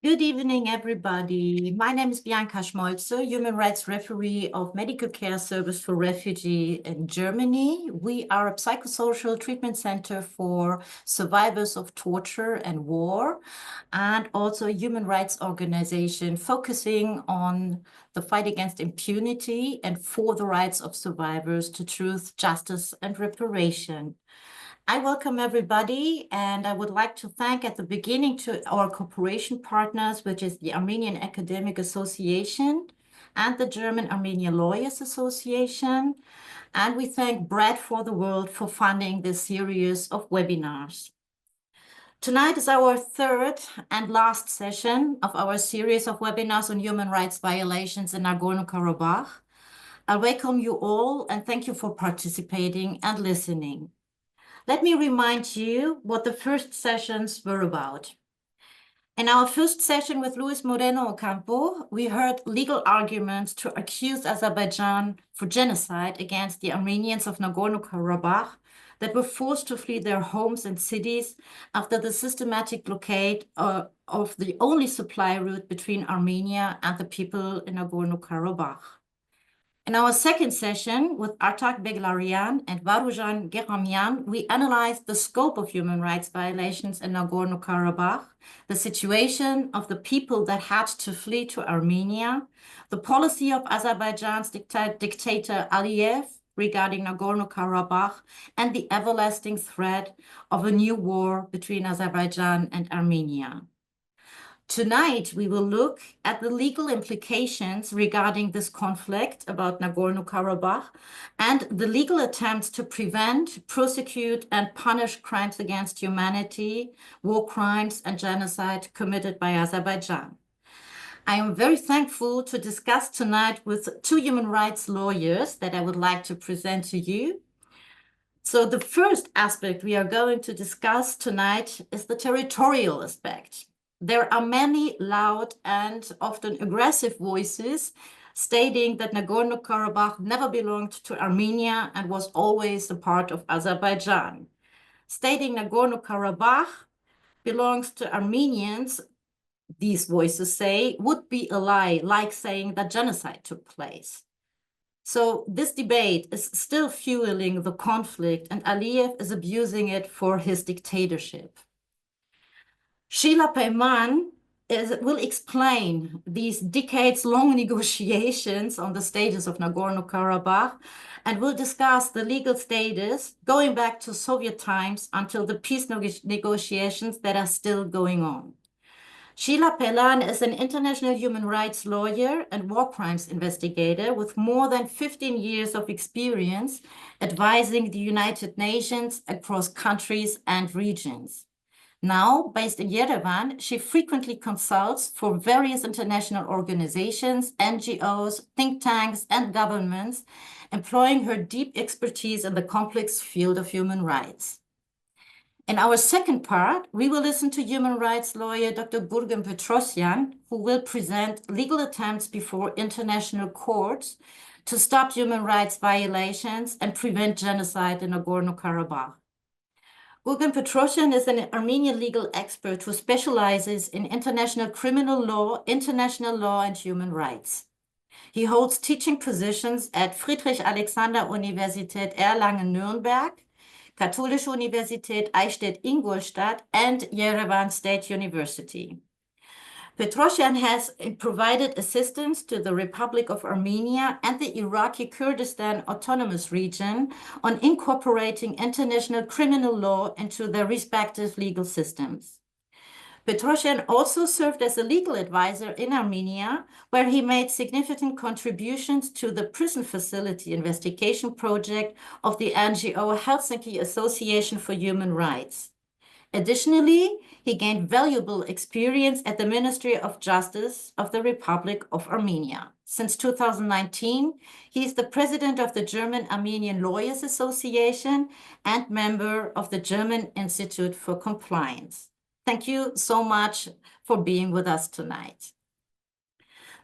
Good evening, everybody. My name is Bianca Schmolze, Human Rights Referee of Medical Care Service for Refugee in Germany. We are a psychosocial treatment center for survivors of torture and war, and also a human rights organization focusing on the fight against impunity and for the rights of survivors to truth, justice, and reparation. I welcome everybody, and I would like to thank at the beginning to our cooperation partners, which is the Armenian Academic Association and the German Armenian Lawyers Association. And we thank Brot for the World for funding this series of webinars. Tonight is our third and last session of our series of webinars on human rights violations in Nagorno Karabakh. I welcome you all and thank you for participating and listening. Let me remind you what the first sessions were about. In our first session with Luis Moreno Ocampo, we heard legal arguments to accuse Azerbaijan for genocide against the Armenians of Nagorno-Karabakh that were forced to flee their homes and cities after the systematic blockade of the only supply route between Armenia and the people in Nagorno-Karabakh. In our second session with Artak Beglarian and Varujan Geramian, we analyzed the scope of human rights violations in Nagorno-Karabakh, the situation of the people that had to flee to Armenia, the policy of Azerbaijan's dictator Aliyev regarding Nagorno-Karabakh, and the everlasting threat of a new war between Azerbaijan and Armenia. Tonight, we will look at the legal implications regarding this conflict about Nagorno-Karabakh and the legal attempts to prevent, prosecute, and punish crimes against humanity, war crimes, and genocide committed by Azerbaijan. I am very thankful to discuss tonight with two human rights lawyers that I would like to present to you. So the first aspect we are going to discuss tonight is the territorial aspect. There are many loud and often aggressive voices stating that Nagorno-Karabakh never belonged to Armenia and was always a part of Azerbaijan. Stating Nagorno-Karabakh belongs to Armenians, these voices say, would be a lie, like saying that genocide took place. So this debate is still fueling the conflict, and Aliyev is abusing it for his dictatorship. Sheila Paylan will explain these decades-long negotiations on the status of Nagorno-Karabakh and will discuss the legal status going back to Soviet times until the peace negotiations that are still going on. Sheila Paylan is an international human rights lawyer and war crimes investigator with more than 15 years of experience advising the United Nations across countries and regions. Now, based in Yerevan, she frequently consults for various international organizations, NGOs, think tanks, and governments, employing her deep expertise in the complex field of human rights. In our second part, we will listen to human rights lawyer Dr. Gurgen Petrossian, who will present legal attempts before international courts to stop human rights violations and prevent genocide in Nagorno-Karabakh. Gurgen Petrossian is an Armenian legal expert who specializes in international criminal law, international law, and human rights. He holds teaching positions at Friedrich-Alexander-Universität Erlangen-Nürnberg, Katholische Universität Eichstätt-Ingolstadt, and Yerevan State University. Petrossian has provided assistance to the Republic of Armenia and the Iraqi Kurdistan Autonomous Region on incorporating international criminal law into their respective legal systems. Petrossian also served as a legal advisor in Armenia, where he made significant contributions to the prison facility investigation project of the NGO Helsinki Association for Human Rights. Additionally, he gained valuable experience at the Ministry of Justice of the Republic of Armenia. Since 2019, he is the president of the German Armenian Lawyers Association and member of the German Institute for Compliance. Thank you so much for being with us tonight.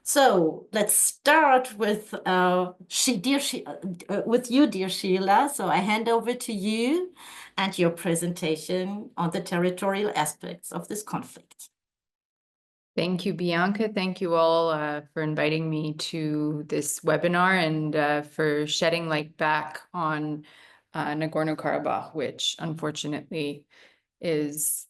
So let's start with you, dear Sheila. So I hand over to you and your presentation on the territorial aspects of this conflict. Thank you, Bianca. Thank you all for inviting me to this webinar and for shedding light back on Nagorno Karabakh, which unfortunately is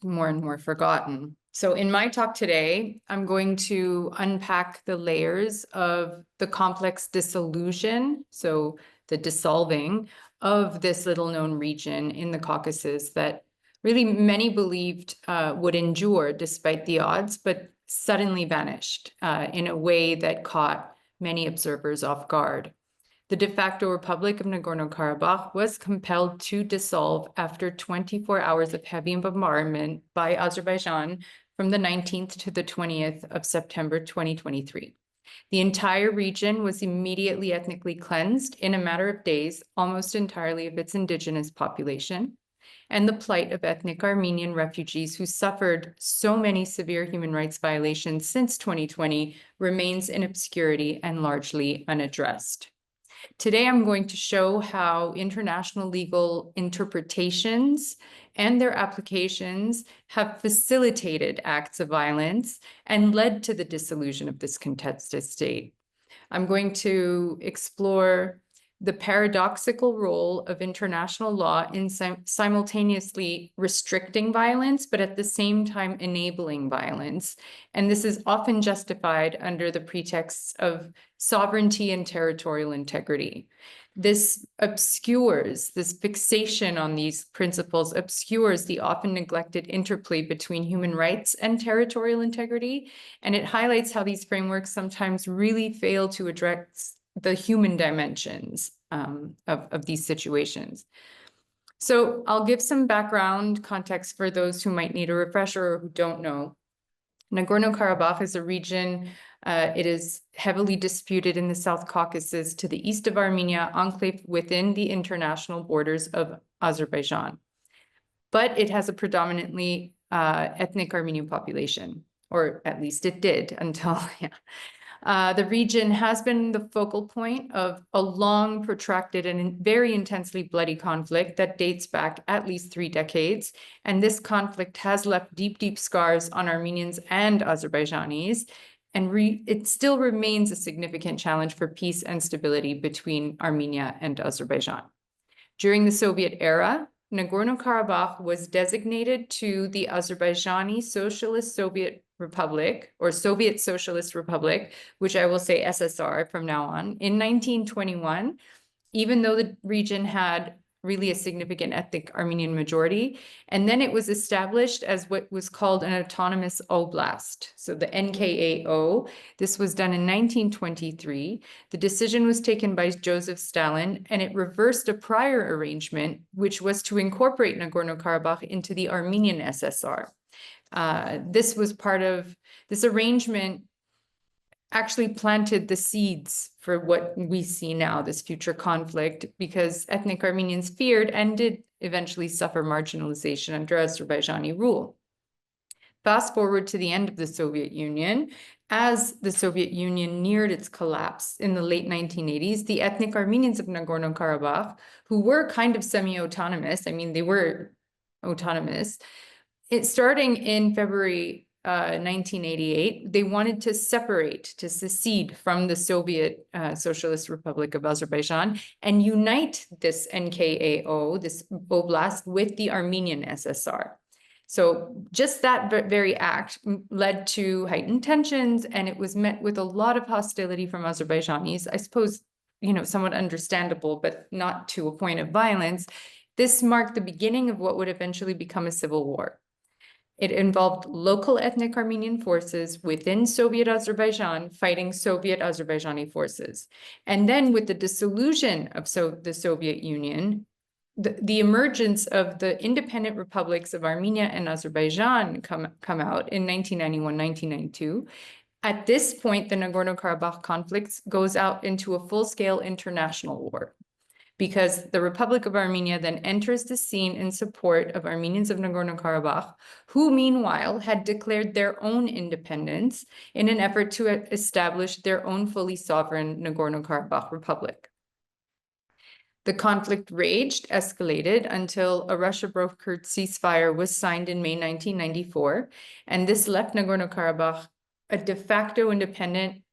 more and more forgotten. So in my talk today, I'm going to unpack the layers of the complex dissolution, so the dissolving of this little known region in the Caucasus that really many believed would endure despite the odds, but suddenly vanished in a way that caught many observers off guard. The de facto Republic of Nagorno-Karabakh was compelled to dissolve after 24 hours of heavy bombardment by Azerbaijan from the 19th to the 20th of September 2023. The entire region was immediately ethnically cleansed in a matter of days, almost entirely of its indigenous population. And the plight of ethnic Armenian refugees who suffered so many severe human rights violations since 2020 remains in obscurity and largely unaddressed. Today, I'm going to show how international legal interpretations and their applications have facilitated acts of violence and led to the dissolution of this contested state. I'm going to explore the paradoxical role of international law in simultaneously restricting violence, but at the same time enabling violence. And this is often justified under the pretexts of sovereignty and territorial integrity. This fixation on these principles obscures the often neglected interplay between human rights and territorial integrity, and it highlights how these frameworks sometimes really fail to address the human dimensions of these situations. So I'll give some background context for those who might need a refresher or who don't know. Nagorno-Karabakh is a region, it is heavily disputed in the South Caucasus to the east of Armenia, enclave within the international borders of Azerbaijan. But it has a predominantly ethnic Armenian population, or at least it did until, the region has been the focal point of a long, protracted, and very intensely bloody conflict that dates back at least 3 decades. And this conflict has left deep, deep scars on Armenians and Azerbaijanis. And it still remains a significant challenge for peace and stability between Armenia and Azerbaijan. During the Soviet era, Nagorno-Karabakh was designated to the Azerbaijani Socialist Soviet Republic, or Soviet Socialist Republic, which I will say SSR from now on, in 1921, even though the region had really a significant ethnic Armenian majority. And then it was established as what was called an autonomous oblast. So the NKAO, this was done in 1923. The decision was taken by Joseph Stalin, and it reversed a prior arrangement, which was to incorporate Nagorno-Karabakh into the Armenian SSR. This was part of this arrangement actually planted the seeds for what we see now, this future conflict, because ethnic Armenians feared and did eventually suffer marginalization under Azerbaijani rule. Fast forward to the end of the Soviet Union, as the Soviet Union neared its collapse in the late 1980s, the ethnic Armenians of Nagorno-Karabakh, who were kind of semi-autonomous, I mean, they were autonomous, starting in February 1988, they wanted to secede from the Soviet Socialist Republic of Azerbaijan and unite this NKAO, this oblast, with the Armenian SSR. So just that very act led to heightened tensions, and it was met with a lot of hostility from Azerbaijanis. I suppose, somewhat understandable, but not to a point of violence. This marked the beginning of what would eventually become a civil war. It involved local ethnic Armenian forces within Soviet Azerbaijan fighting Soviet Azerbaijani forces. And then with the dissolution of the Soviet Union, the emergence of the independent republics of Armenia and Azerbaijan come out in 1991, 1992. At this point, the Nagorno-Karabakh conflict goes out into a full-scale international war, because the Republic of Armenia then enters the scene in support of Armenians of Nagorno-Karabakh, who meanwhile had declared their own independence in an effort to establish their own fully sovereign Nagorno-Karabakh Republic. The conflict raged, escalated until a Russia-brokered ceasefire was signed in May 1994, and this left Nagorno-Karabakh a de facto independent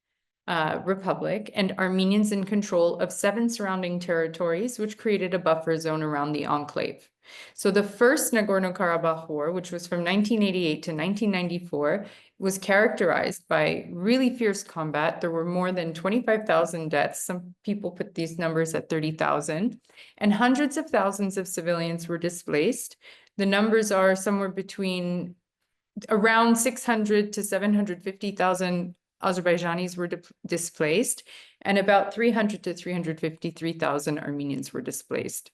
republic and Armenians in control of 7 surrounding territories, which created a buffer zone around the enclave. So the first Nagorno-Karabakh war, which was from 1988 to 1994, was characterized by really fierce combat. There were more than 25,000 deaths. Some people put these numbers at 30,000, and hundreds of thousands of civilians were displaced. The numbers are somewhere between around 600 to 750,000 Azerbaijanis were displaced, and about 300 to 353,000 Armenians were displaced.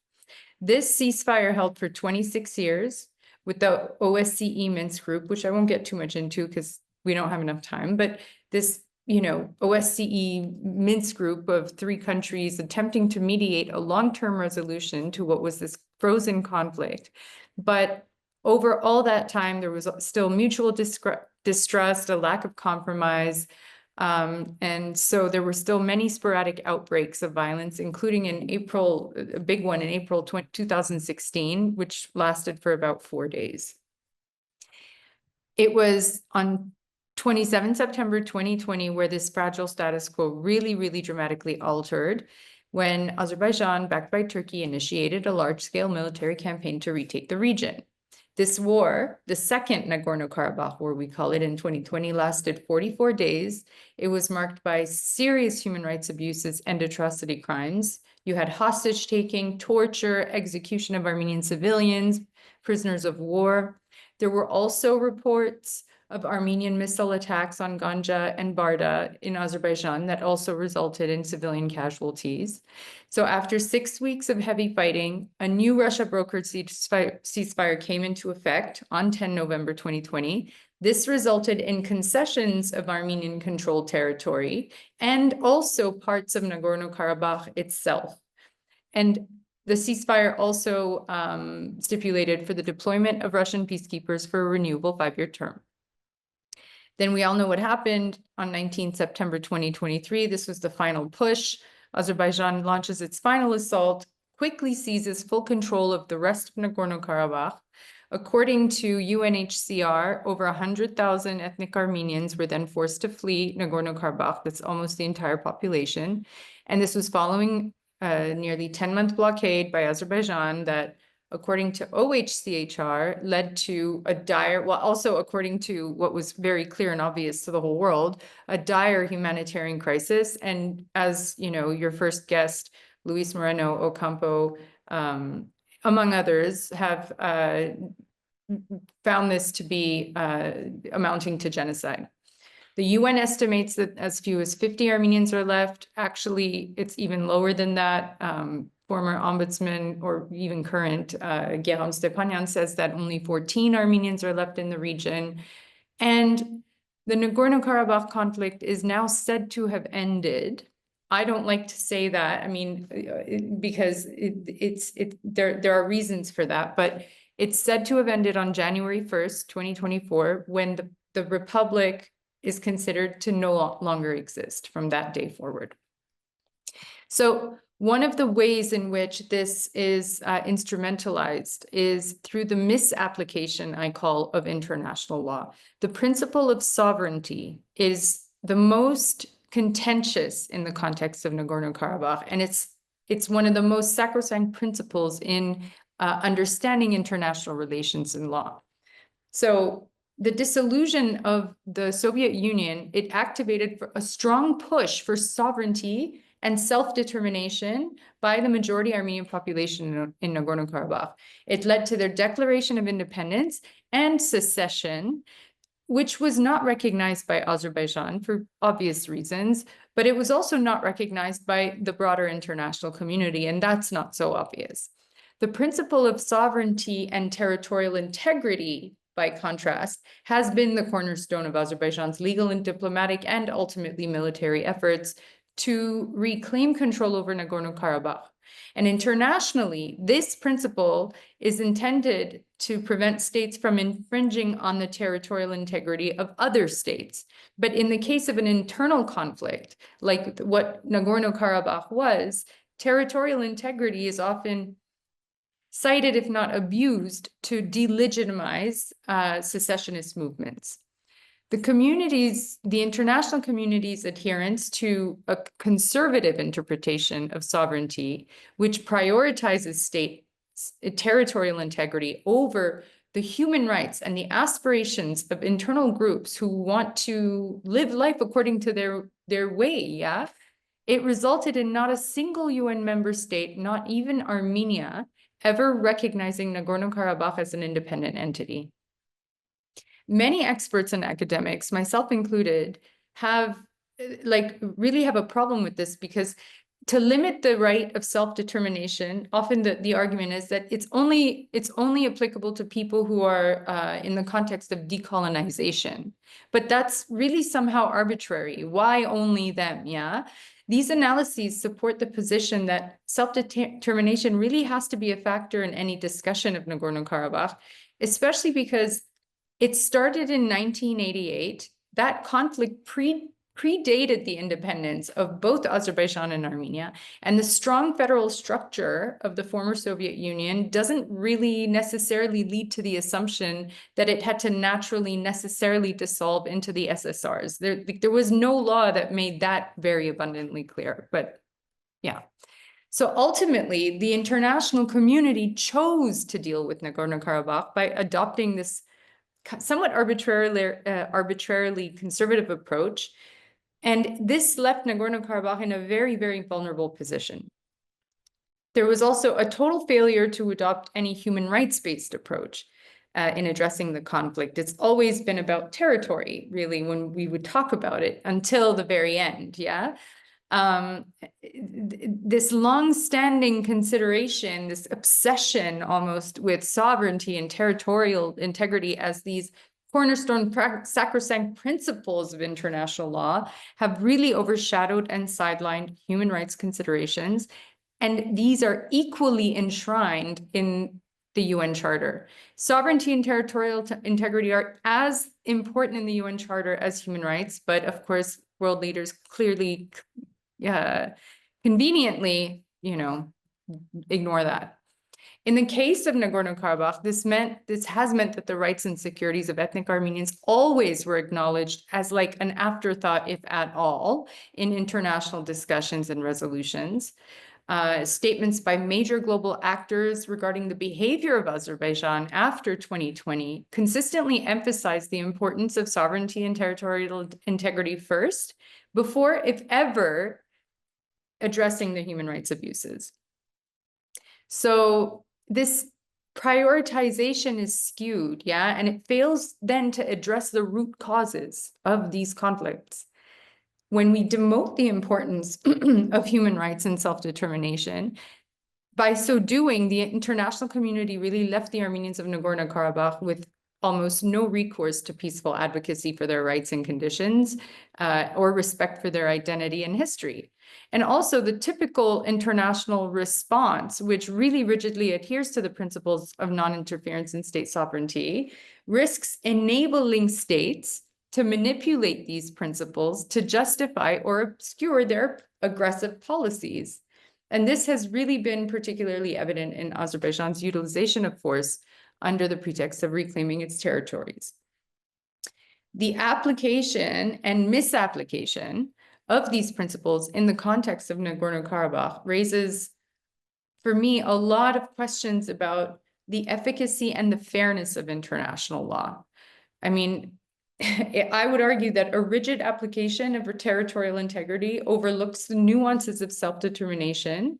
This ceasefire held for 26 years with the OSCE Minsk group, which I won't get too much into because we don't have enough time, but this, OSCE Minsk group of 3 countries attempting to mediate a long-term resolution to what was this frozen conflict. But over all that time, there was still mutual distrust, a lack of compromise. And so there were still many sporadic outbreaks of violence, including in April, a big one in April 2016, which lasted for about 4 days. It was on 27 September 2020 where this fragile status quo really, really dramatically altered when Azerbaijan, backed by Turkey, initiated a large-scale military campaign to retake the region. This war, the second Nagorno-Karabakh war, we call it, in 2020, lasted 44 days. It was marked by serious human rights abuses and atrocity crimes. You had hostage taking, torture, execution of Armenian civilians, prisoners of war. There were also reports of Armenian missile attacks on Ganja and Barda in Azerbaijan that also resulted in civilian casualties. So after 6 weeks of heavy fighting, a new Russia-brokered ceasefire came into effect on 10 November 2020. This resulted in concessions of Armenian-controlled territory and also parts of Nagorno-Karabakh itself. And the ceasefire also stipulated for the deployment of Russian peacekeepers for a renewable 5-year term. Then we all know what happened on 19 September 2023. This was the final push. Azerbaijan launches its final assault, quickly seizes full control of the rest of Nagorno-Karabakh. According to UNHCR, over 100,000 ethnic Armenians were then forced to flee Nagorno-Karabakh. That's almost the entire population. And this was following a nearly 10-month blockade by Azerbaijan that, according to OHCHR, led to a dire, well, also according to what was very clear and obvious to the whole world, a dire humanitarian crisis. And as you know, your first guest, Luis Moreno Ocampo, among others, have found this to be amounting to genocide. The UN estimates that as few as 50 Armenians are left. Actually, it's even lower than that. Former ombudsman, or even current, Guillaume Stepanyan, says that only 14 Armenians are left in the region. And the Nagorno-Karabakh conflict is now said to have ended. I don't like to say that, I mean, because there are reasons for that, but it's said to have ended on January 1st, 2024, when the republic is considered to no longer exist from that day forward. So one of the ways in which this is instrumentalized is through the misapplication, I call, of international law. The principle of sovereignty is the most contentious in the context of Nagorno-Karabakh, and it's one of the most sacrosanct principles in understanding international relations and law. So the dissolution of the Soviet Union, it activated a strong push for sovereignty and self-determination by the majority Armenian population in Nagorno-Karabakh. It led to their declaration of independence and secession, which was not recognized by Azerbaijan for obvious reasons, but it was also not recognized by the broader international community, and that's not so obvious. The principle of sovereignty and territorial integrity, by contrast, has been the cornerstone of Azerbaijan's legal and diplomatic and ultimately military efforts to reclaim control over Nagorno-Karabakh. And internationally, this principle is intended to prevent states from infringing on the territorial integrity of other states. But in the case of an internal conflict, like what Nagorno-Karabakh was, territorial integrity is often cited, if not abused, to delegitimize secessionist movements. The international community's adherence to a conservative interpretation of sovereignty, which prioritizes state territorial integrity over the human rights and the aspirations of internal groups who want to live life according to their way, yeah? It resulted in not a single UN member state, not even Armenia, ever recognizing Nagorno Karabakh as an independent entity. Many experts and academics, myself included, really have a problem with this, because to limit the right of self-determination, often the argument is that it's only applicable to people who are in the context of decolonization. But that's really somehow arbitrary. Why only them, yeah? These analyses support the position that self-determination really has to be a factor in any discussion of Nagorno-Karabakh, especially because it started in 1988. That conflict predated the independence of both Azerbaijan and Armenia, and the strong federal structure of the former Soviet Union doesn't really necessarily lead to the assumption that it had to necessarily dissolve into the SSRs. There was no law that made that very abundantly clear, but yeah. So ultimately, the international community chose to deal with Nagorno-Karabakh by adopting this somewhat arbitrarily conservative approach. And this left Nagorno-Karabakh in a very, very vulnerable position. There was also a total failure to adopt any human rights-based approach in addressing the conflict. It's always been about territory, really, when we would talk about it, until the very end, yeah? This long-standing consideration, this obsession almost with sovereignty and territorial integrity as these cornerstone sacrosanct principles of international law have really overshadowed and sidelined human rights considerations. And these are equally enshrined in the UN Charter. Sovereignty and territorial integrity are as important in the UN Charter as human rights, but of course, world leaders clearly, conveniently, ignore that. In the case of Nagorno-Karabakh, this has meant that the rights and securities of ethnic Armenians always were acknowledged as like an afterthought, if at all, in international discussions and resolutions. Statements by major global actors regarding the behavior of Azerbaijan after 2020 consistently emphasized the importance of sovereignty and territorial integrity first, before, if ever, addressing the human rights abuses. So this prioritization is skewed, yeah, and it fails then to address the root causes of these conflicts. When we demote the importance of human rights and self-determination, by so doing, the international community really left the Armenians of Nagorno-Karabakh with almost no recourse to peaceful advocacy for their rights and conditions, or respect for their identity and history. And also the typical international response, which really rigidly adheres to the principles of non-interference in state sovereignty, risks enabling states to manipulate these principles to justify or obscure their aggressive policies. And this has really been particularly evident in Azerbaijan's utilization of force under the pretext of reclaiming its territories. The application and misapplication of these principles in the context of Nagorno-Karabakh raises, for me, a lot of questions about the efficacy and the fairness of international law. I mean, I would argue that a rigid application of territorial integrity overlooks the nuances of self-determination.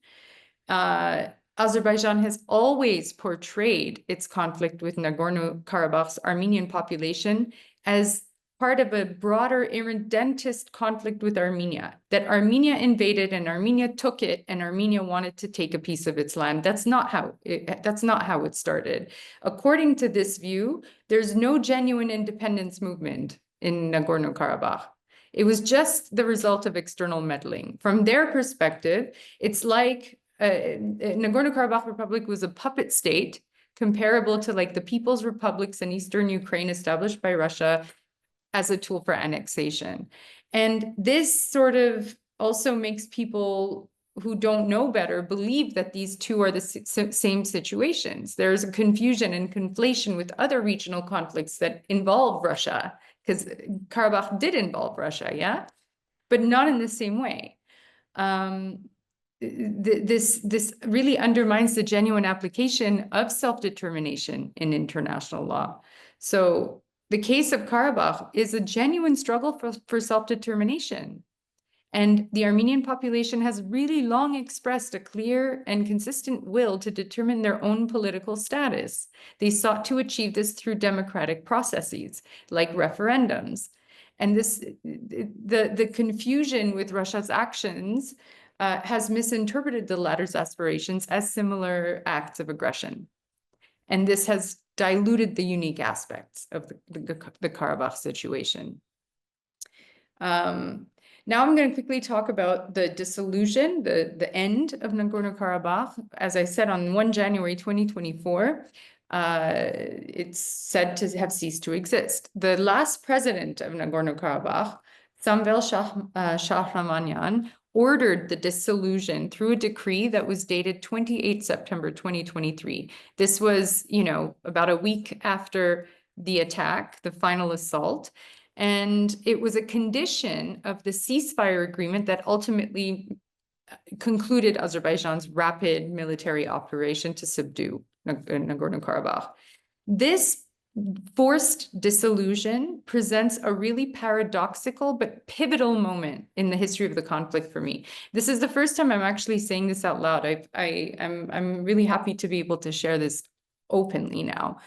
Azerbaijan has always portrayed its conflict with Nagorno-Karabakh's Armenian population as part of a broader irredentist conflict with Armenia, that Armenia invaded and Armenia took it and Armenia wanted to take a piece of its land. That's not how it started. According to this view, there's no genuine independence movement in Nagorno-Karabakh. It was just the result of external meddling. From their perspective, it's like Nagorno-Karabakh Republic was a puppet state comparable to like the People's Republics in Eastern Ukraine established by Russia as a tool for annexation. And this sort of also makes people who don't know better believe that these two are the same situations. There's a confusion and conflation with other regional conflicts that involve Russia, because Karabakh did involve Russia, yeah, but not in the same way. This really undermines the genuine application of self-determination in international law. So the case of Karabakh is a genuine struggle for self-determination. And the Armenian population has really long expressed a clear and consistent will to determine their own political status. They sought to achieve this through democratic processes, like referendums. And the confusion with Russia's actions has misinterpreted the latter's aspirations as similar acts of aggression. And this has diluted the unique aspects of the Karabakh situation. Now I'm going to quickly talk about the dissolution, the end of Nagorno-Karabakh. As I said, on 1 January 2024, it's said to have ceased to exist. The last president of Nagorno-Karabakh, Samvel Shahramanyan, ordered the dissolution through a decree that was dated 28 September 2023. This was, about a week after the attack, the final assault. And it was a condition of the ceasefire agreement that ultimately concluded Azerbaijan's rapid military operation to subdue Nagorno-Karabakh. This forced dissolution presents a really paradoxical but pivotal moment in the history of the conflict for me. This is the first time I'm actually saying this out loud. I'm really happy to be able to share this openly now.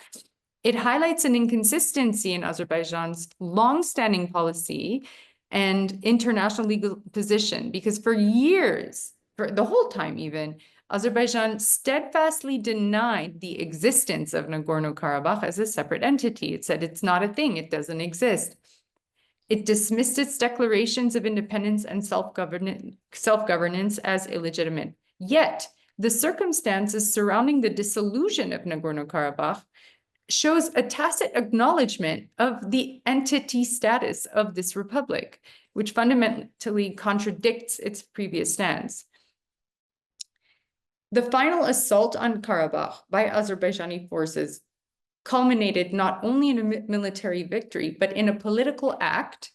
It highlights an inconsistency in Azerbaijan's long-standing policy and international legal position, because for years, for the whole time even, Azerbaijan steadfastly denied the existence of Nagorno-Karabakh as a separate entity. It said it's not a thing, it doesn't exist. It dismissed its declarations of independence and self-governance as illegitimate. Yet, the circumstances surrounding the dissolution of Nagorno-Karabakh shows a tacit acknowledgement of the entity status of this republic, which fundamentally contradicts its previous stance. The final assault on Karabakh by Azerbaijani forces culminated not only in a military victory, but in a political act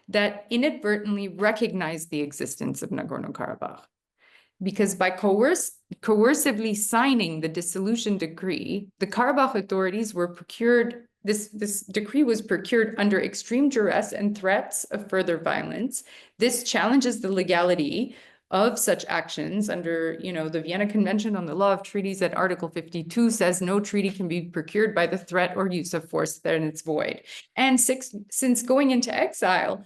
that inadvertently recognized the existence of Nagorno-Karabakh. Because by coercively signing the dissolution decree, the Karabakh authorities were procured, this decree was procured under extreme duress and threats of further violence. This challenges the legality of such actions under, the Vienna Convention on the Law of Treaties at Article 52 says no treaty can be procured by the threat or use of force, then it's void. And since going into exile,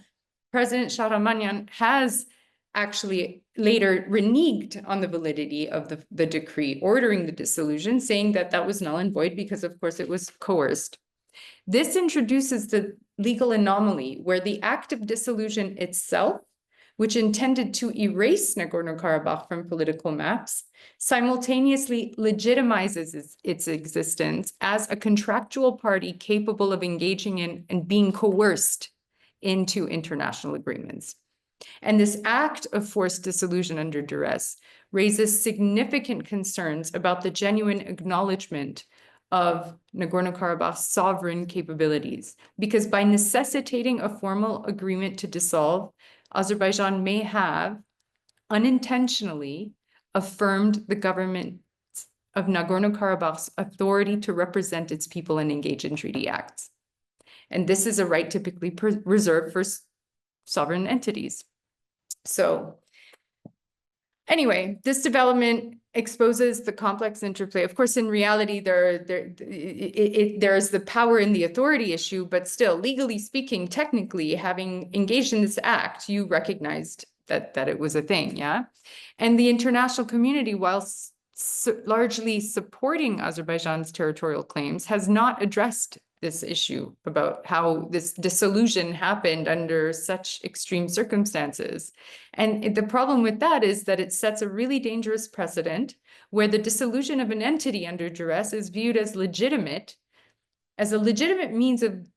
President Shahramanyan has actually later reneged on the validity of the decree ordering the dissolution, saying that that was null and void because, of course, it was coerced. This introduces the legal anomaly where the act of dissolution itself, which intended to erase Nagorno-Karabakh from political maps, simultaneously legitimizes its existence as a contractual party capable of engaging in and being coerced into international agreements. And this act of forced dissolution under duress raises significant concerns about the genuine acknowledgement of Nagorno-Karabakh's sovereign capabilities, because by necessitating a formal agreement to dissolve, Azerbaijan may have unintentionally affirmed the government of Nagorno-Karabakh's authority to represent its people and engage in treaty acts. And this is a right typically reserved for sovereign entities. So anyway, this development exposes the complex interplay. Of course, in reality, there's the power in the authority issue, but still, legally speaking, technically, having engaged in this act, you recognized that it was a thing, yeah? And the international community, while largely supporting Azerbaijan's territorial claims, has not addressed this issue about how this dissolution happened under such extreme circumstances. And the problem with that is that it sets a really dangerous precedent where the dissolution of an entity under duress is viewed as a legitimate means of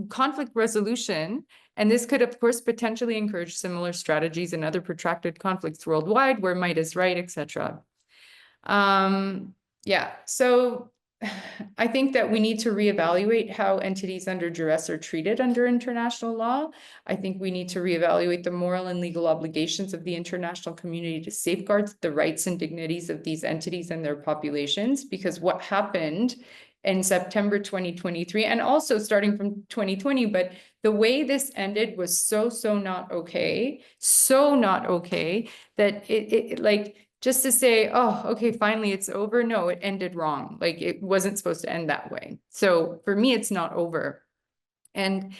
conflict resolution, and this could, of course, potentially encourage similar strategies in other protracted conflicts worldwide where might is right, etc. Yeah, so I think that we need to reevaluate how entities under duress are treated under international law. I think we need to reevaluate the moral and legal obligations of the international community to safeguard the rights and dignities of these entities and their populations, because what happened in September 2023, and also starting from 2020, but the way this ended was so not okay, that it like, just to say, oh, okay, finally it's over. No, it ended wrong. Like, it wasn't supposed to end that way. So for me, it's not over. And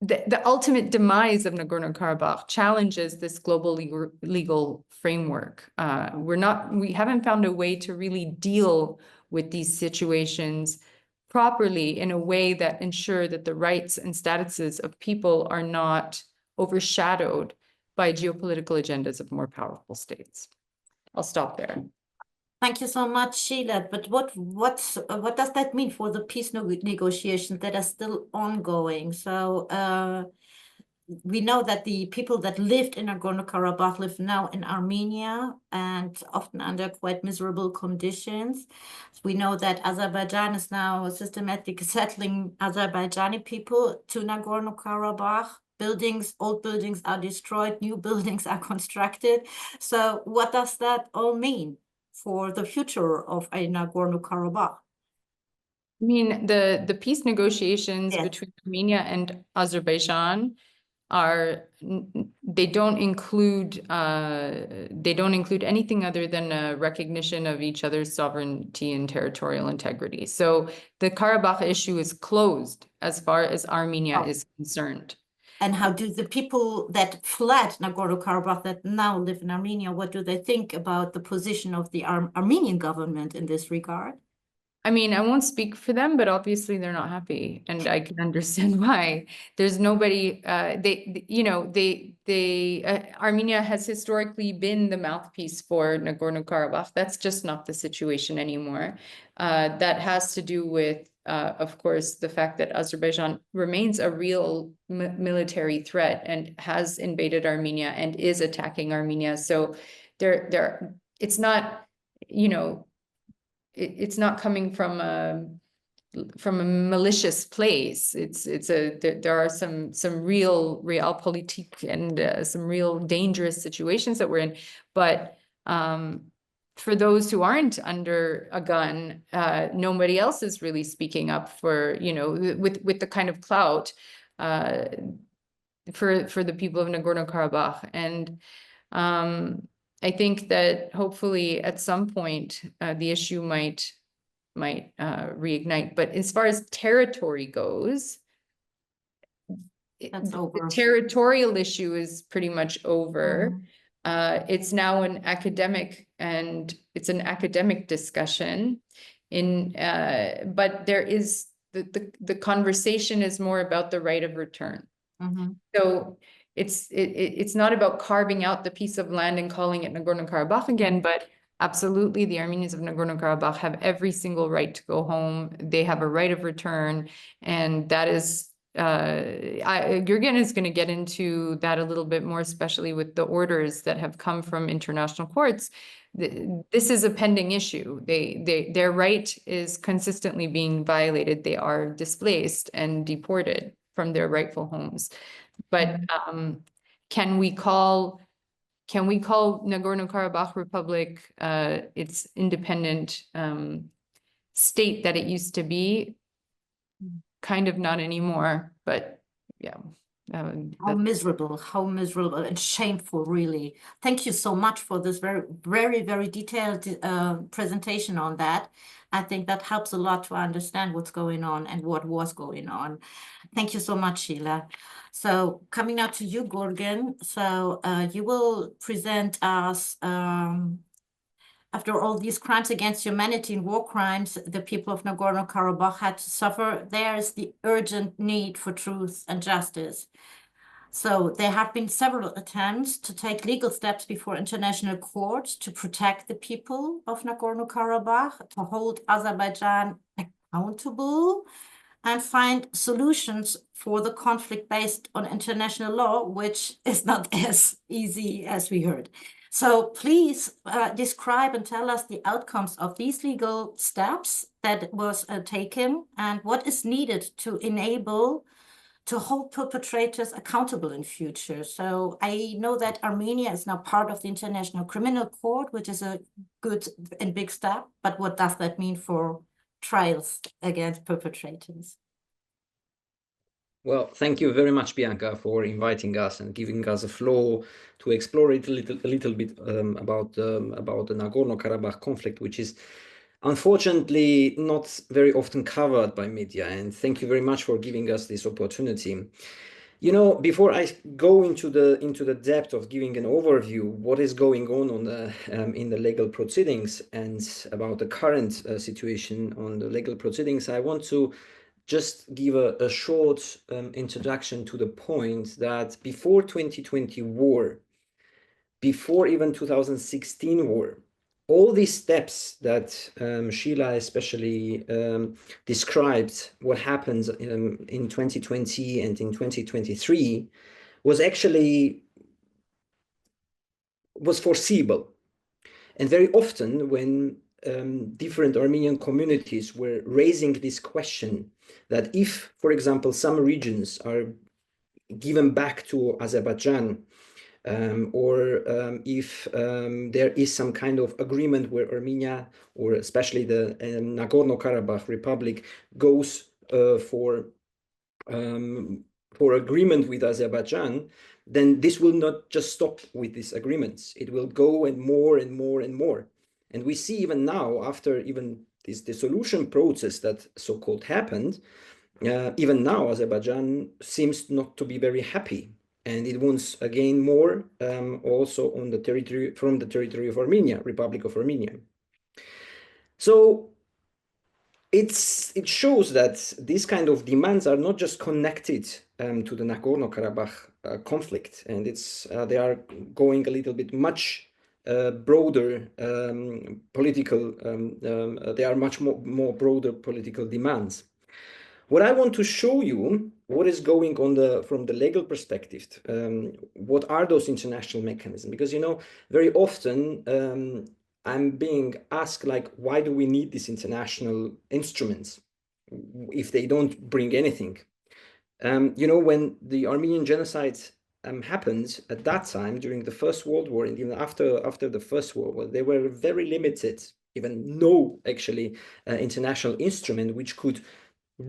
the ultimate demise of Nagorno-Karabakh challenges this global legal framework. We haven't found a way to really deal with these situations properly in a way that ensure that the rights and statuses of people are not overshadowed by geopolitical agendas of more powerful states. I'll stop there. Thank you so much, Sheila. But what does that mean for the peace negotiations that are still ongoing? So we know that the people that lived in Nagorno-Karabakh live now in Armenia, and often under quite miserable conditions. We know that Azerbaijan is now systematically settling Azerbaijani people to Nagorno-Karabakh. Old buildings are destroyed, new buildings are constructed. So what does that all mean for the future of Nagorno-Karabakh? I mean, the peace negotiations Yes. between Armenia and Azerbaijan they don't include anything other than a recognition of each other's sovereignty and territorial integrity. So the Karabakh issue is closed as far as Armenia is concerned. And how do the people that fled Nagorno-Karabakh that now live in Armenia, what do they think about the position of the Armenian government in this regard? I mean, I won't speak for them, but obviously they're not happy, and I can understand why. There's nobody. Armenia has historically been the mouthpiece for Nagorno-Karabakh. That's just not the situation anymore. That has to do with, of course, the fact that Azerbaijan remains a real military threat and has invaded Armenia and is attacking Armenia. So it's not, it's not coming from a malicious place. There are some real realpolitik and some real dangerous situations that we're in. But for those who aren't under a gun, nobody else is really speaking up for, with the kind of clout for the people of Nagorno-Karabakh. And I think that hopefully at some point the issue might reignite. But as far as territory goes, the territorial issue is pretty much over. It's now an academic discussion. But there is the conversation is more about the right of return. So it's not about carving out the piece of land and calling it Nagorno-Karabakh again, but absolutely the Armenians of Nagorno-Karabakh have every single right to go home. They have a right of return, and that is Gurgen is going to get into that a little bit more, especially with the orders that have come from international courts. This is a pending issue. Their right is consistently being violated. They are displaced and deported from their rightful homes. But can we call Nagorno-Karabakh Republic its independent state that it used to be? Kind of not anymore, but yeah. How miserable and shameful, really. Thank you so much for this very detailed presentation on that. I think that helps a lot to understand what's going on and what was going on. Thank you so much, Sheila. So coming now to you, Gurgen. So you will present us, after all these crimes against humanity and war crimes the people of Nagorno-Karabakh had to suffer, there is the urgent need for truth and justice. So there have been several attempts to take legal steps before international courts to protect the people of Nagorno-Karabakh, to hold Azerbaijan accountable and find solutions for the conflict based on international law, which is not as easy as we heard. So please describe and tell us the outcomes of these legal steps that was taken and what is needed to enable to hold perpetrators accountable in future. So I know that Armenia is now part of the International Criminal Court, which is a good and big step, but what does that mean for trials against perpetrators? Well, thank you very much, Bianca, for inviting us and giving us a floor to explore it a little bit about the Nagorno Karabakh conflict, which is unfortunately not very often covered by media. And thank you very much for giving us this opportunity. You know, before I go into the depth of giving an overview what is going on the in the legal proceedings and about the current situation on the legal proceedings, I want to just give a short introduction to the point that before 2020 war, before even 2016 war, all these steps that Sheila especially described what happens in 2020 and in 2023 was foreseeable. And very often when different Armenian communities were raising this question that if, for example, some regions are given back to Azerbaijan, or if there is some kind of agreement where Armenia, or especially the Nagorno Karabakh Republic, goes for agreement with Azerbaijan, then this will not just stop with these agreements. It will go and more and more and more. And we see even now, after even this dissolution process that so-called happened, even now Azerbaijan seems not to be very happy. And it wants again more also on the territory, from the territory of Armenia, Republic of Armenia. So it shows that these kind of demands are not just connected to the Nagorno Karabakh conflict, and they are going a little bit much broader political. They are much more broader political demands. What I want to show you, what is going on from the legal perspective, what are those international mechanisms? Because, you know, very often I'm being asked, like, why do we need these international instruments if they don't bring anything? You know, when the Armenian genocide happened at that time during the First World War, and even after the First World War, there were very limited, even no actually international instrument which could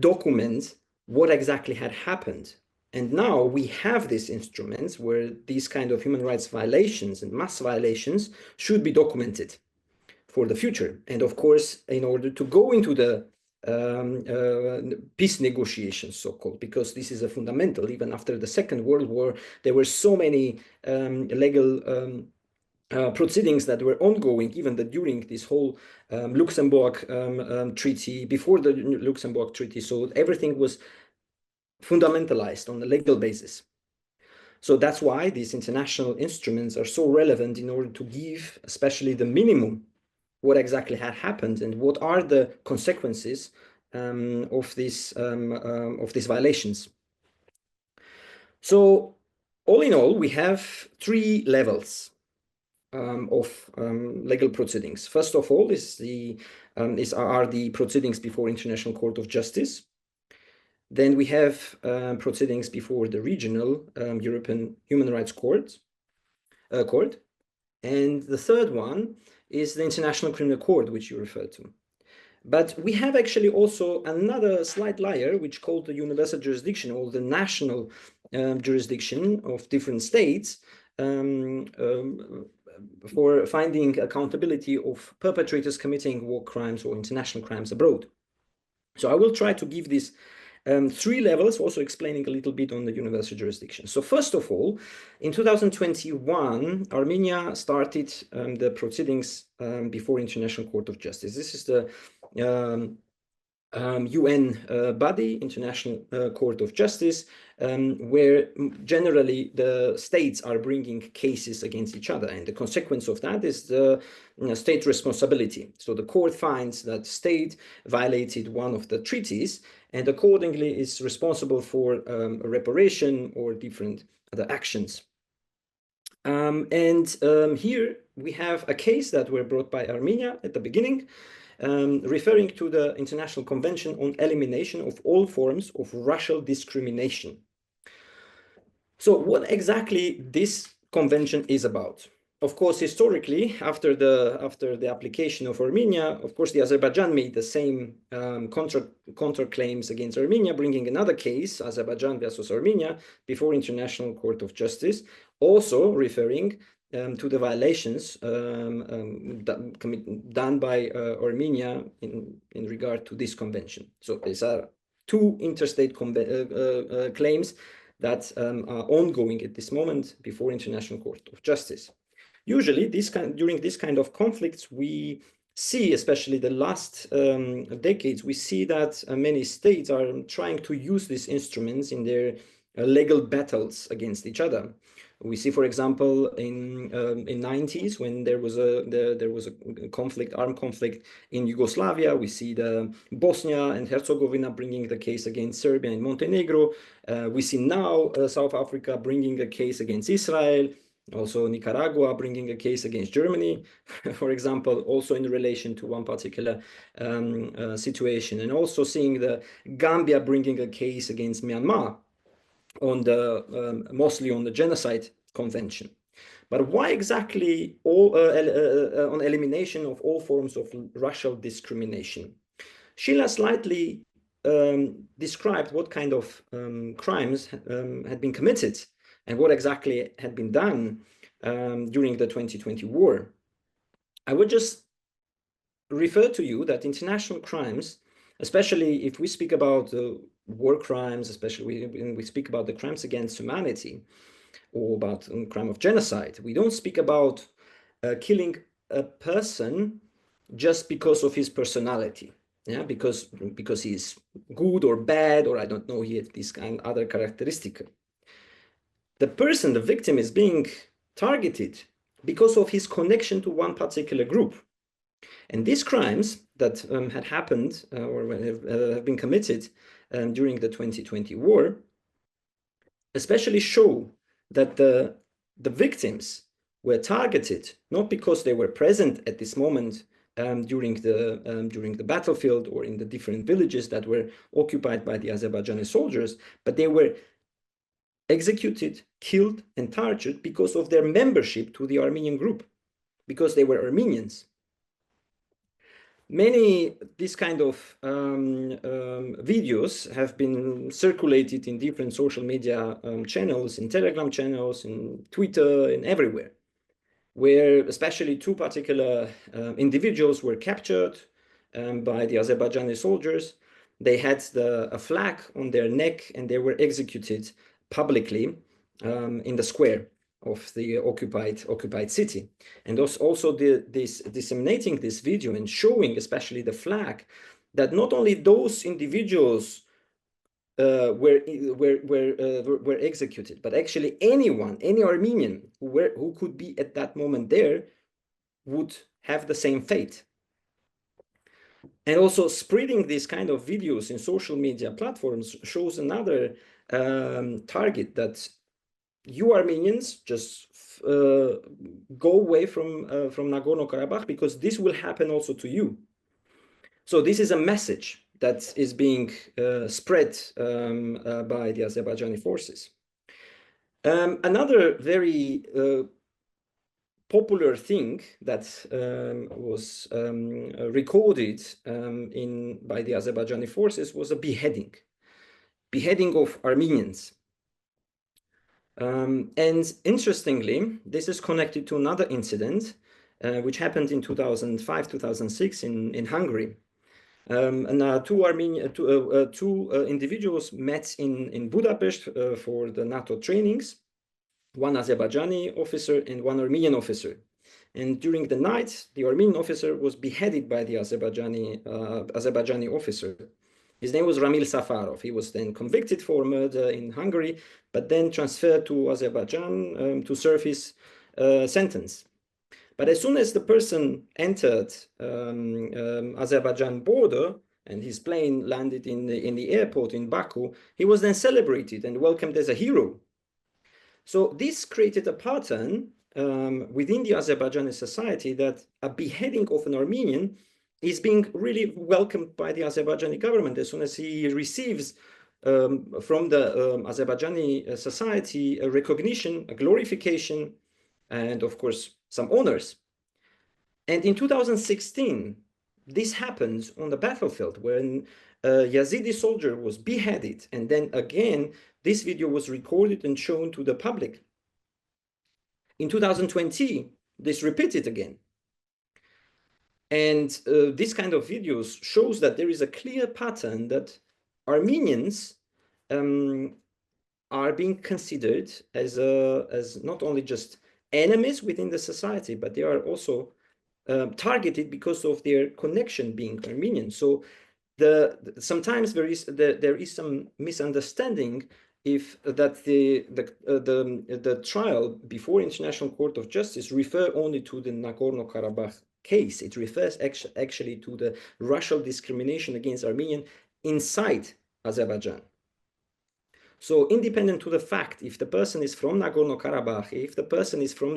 document what exactly had happened. And now we have these instruments where these kind of human rights violations and mass violations should be documented for the future. And of course, in order to go into the peace negotiations, so-called, because this is a fundamental. Even after the Second World War, there were so many legal proceedings that were ongoing, even during this whole Luxembourg treaty, before the Luxembourg treaty. So everything was fundamentalized on a legal basis. So that's why these international instruments are so relevant in order to give, especially the minimum, what exactly had happened and what are the consequences of these violations. So all in all, we have three levels of legal proceedings. First of all, are the proceedings before International Court of Justice. Then we have proceedings before the regional European Human Rights Court. And the third one is the International Criminal Court, which you referred to. But we have actually also another slight layer, which called the universal jurisdiction, or the national jurisdiction of different states for finding accountability of perpetrators committing war crimes or international crimes abroad. So I will try to give these three levels, also explaining a little bit on the universal jurisdiction. So first of all, in 2021, Armenia started the proceedings before International Court of Justice. This is the UN body, International Court of Justice, where generally the states are bringing cases against each other. And the consequence of that is the state responsibility. So the court finds that state violated one of the treaties and accordingly is responsible for a reparation or different other actions. Here we have a case that were brought by Armenia at the beginning, referring to the International Convention on Elimination of All Forms of Racial Discrimination. So what exactly this convention is about? Of course, historically, after the application of Armenia, of course, the Azerbaijan made the same counter claims against Armenia, bringing another case, Azerbaijan versus Armenia, before International Court of Justice, also referring to the violations done by Armenia in regard to this convention. So these are two interstate claims that are ongoing at this moment before International Court of Justice. Usually, during this kind of conflicts, we see, especially the last decades, we see that many states are trying to use these instruments in their legal battles against each other. We see, for example, in 90s when there was a conflict, armed conflict in Yugoslavia. We see the Bosnia and Herzegovina bringing the case against Serbia and Montenegro. We see now South Africa bringing a case against Israel. Also, Nicaragua bringing a case against Germany, for example, also in relation to one particular situation, and also seeing the Gambia bringing a case against Myanmar on the mostly on the genocide convention. But why exactly on elimination of all forms of racial discrimination? Sheila slightly described what kind of crimes had been committed and what exactly had been done during the 2020 war. I would just refer to you that international crimes, especially if we speak about war crimes, especially when we speak about the crimes against humanity or about crime of genocide, we don't speak about killing a person just because of his personality, yeah, because he's good or bad, or I don't know, he has this kind of other characteristic. The person, the victim, is being targeted because of his connection to one particular group. And these crimes that had happened or have been committed during the 2020 war especially show that the victims were targeted not because they were present at this moment during the battlefield or in the different villages that were occupied by the Azerbaijani soldiers, but they were executed, killed, and tortured because of their membership to the Armenian group, because they were Armenians. Many these kind of videos have been circulated in different social media channels, in Telegram channels, in Twitter, and everywhere, where especially two particular individuals were captured by the Azerbaijani soldiers. They had a flag on their neck and they were executed publicly in the square of the occupied city. And also disseminating this video and showing especially the flag, that not only those individuals were executed, but actually anyone, any Armenian who could be at that moment there would have the same fate. And also spreading these kind of videos in social media platforms shows another target, that you Armenians just go away from Nagorno Karabakh, because this will happen also to you. So this is a message that is being spread by the Azerbaijani forces. Another very popular thing that was recorded by the Azerbaijani forces was a beheading of Armenians. And interestingly, this is connected to another incident which happened in 2005-2006 in Hungary. Two individuals met in Budapest for the NATO trainings, one Azerbaijani officer and one Armenian officer. And during the night, the Armenian officer was beheaded by the Azerbaijani officer. His name was Ramil Safarov. He was then convicted for murder in Hungary, but then transferred to Azerbaijan to serve his sentence. But as soon as the person entered Azerbaijan border and his plane landed in the airport in Baku, he was then celebrated and welcomed as a hero. So this created a pattern within the Azerbaijani society that a beheading of an Armenian is being really welcomed by the Azerbaijani government as soon as he receives from the Azerbaijani society a recognition, a glorification, and of course some honors. And in 2016, this happened on the battlefield when a Yazidi soldier was beheaded, and then again this video was recorded and shown to the public. In 2020, this repeated again. And this kind of videos shows that there is a clear pattern that Armenians are being considered as not only just enemies within the society, but they are also targeted because of their connection being Armenian. So sometimes there is some misunderstanding if that the trial before International Court of Justice refer only to the Nagorno Karabakh case. It refers actually to the racial discrimination against Armenian inside Azerbaijan. So independent to the fact if the person is from Nagorno Karabakh, if the person is from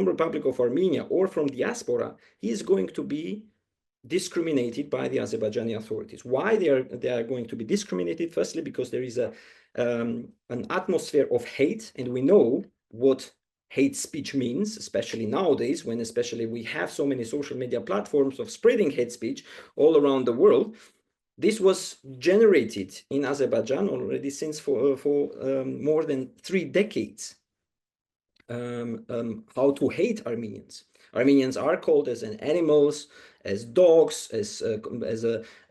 Republic of Armenia or from diaspora, he is going to be discriminated by the Azerbaijani authorities. Why they are going to be discriminated? Firstly, because there is an atmosphere of hate, and we know what hate speech means, especially nowadays, when especially we have so many social media platforms of spreading hate speech all around the world. This was generated in Azerbaijan already since for more than 3 decades. How to hate Armenians. Armenians are called as animals, as dogs, as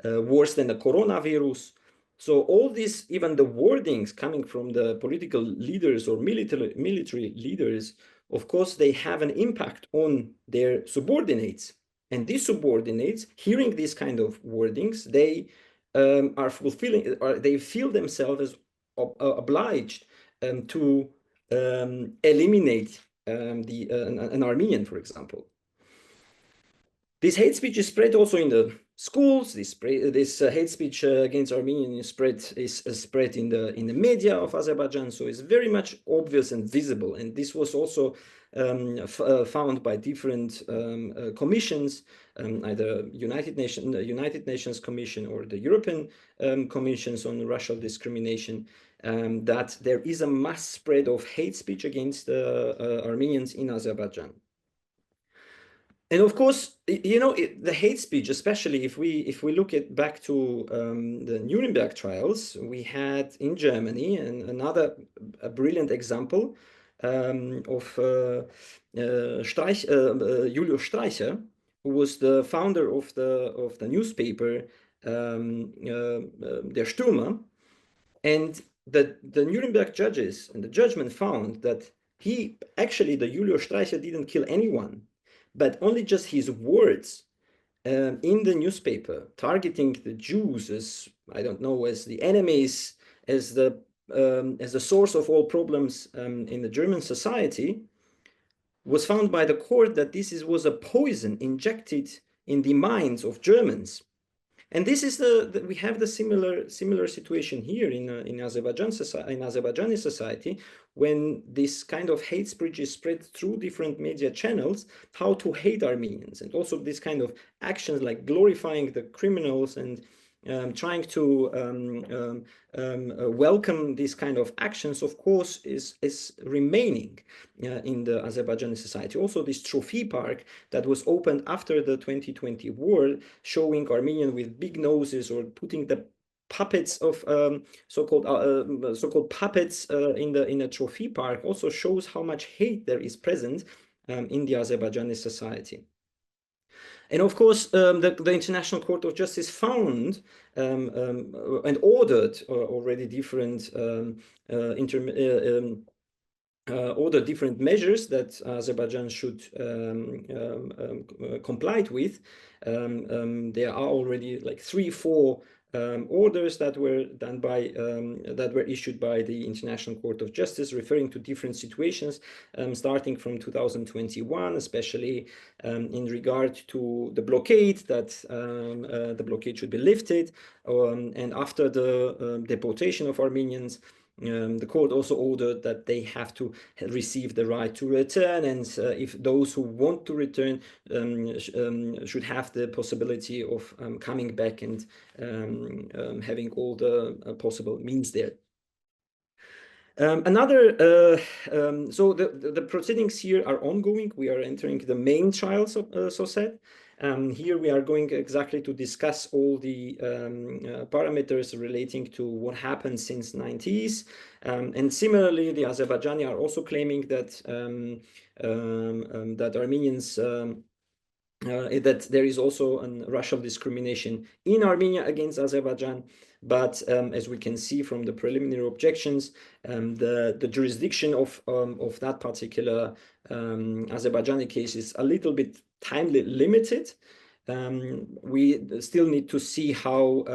worse than the coronavirus. So all this, even the wordings coming from the political leaders or military leaders, of course, they have an impact on their subordinates. And these subordinates, hearing these kind of wordings, they they feel themselves obliged to eliminate an Armenian, for example. This hate speech is spread also in the schools. This hate speech against Armenian is spread in the media of Azerbaijan. So it's very much obvious and visible. And this was also found by different commissions, either United Nations Commission or the European Commissions on racial discrimination, that there is a mass spread of hate speech against Armenians in Azerbaijan. And of course, you know, the hate speech, especially if we look back to the Nuremberg trials, we had in Germany another brilliant example of Julius Streicher, who was the founder of the newspaper Der Stürmer, and the Nuremberg judges and the judgment found that the Julius Streicher didn't kill anyone, but only just his words in the newspaper targeting the Jews as, I don't know, as the enemies, as the source of all problems in the German society, was found by the court that this was a poison injected in the minds of Germans. And this is we have the similar situation here in Azerbaijani society, when this kind of hate speech is spread through different media channels, how to hate Armenians, and also this kind of actions like glorifying the criminals and trying to welcome these kind of actions, of course, is remaining in the Azerbaijani society. Also, this trophy park that was opened after the 2020 war, showing Armenian with big noses, or putting the puppets of so-called puppets in a trophy park, also shows how much hate there is present in the Azerbaijani society. And of course, the International Court of Justice found and ordered already different measures that Azerbaijan should comply with. There are already like 3-4 orders that were done by that were issued by the International Court of Justice, referring to different situations, starting from 2021, especially in regard to the blockade, that the blockade should be lifted, and after the deportation of Armenians. The court also ordered that they have to receive the right to return, and if those who want to return should have the possibility of coming back and having all the possible means there. So the proceedings here are ongoing. We are entering the main trial, so said. Here we are going exactly to discuss all the parameters relating to what happened since 90s. And similarly, the Azerbaijani are also claiming that that Armenians that there is also a racial discrimination in Armenia against Azerbaijan. But as we can see from the preliminary objections, the jurisdiction of that particular Azerbaijani case is a little bit time limited. We still need to see how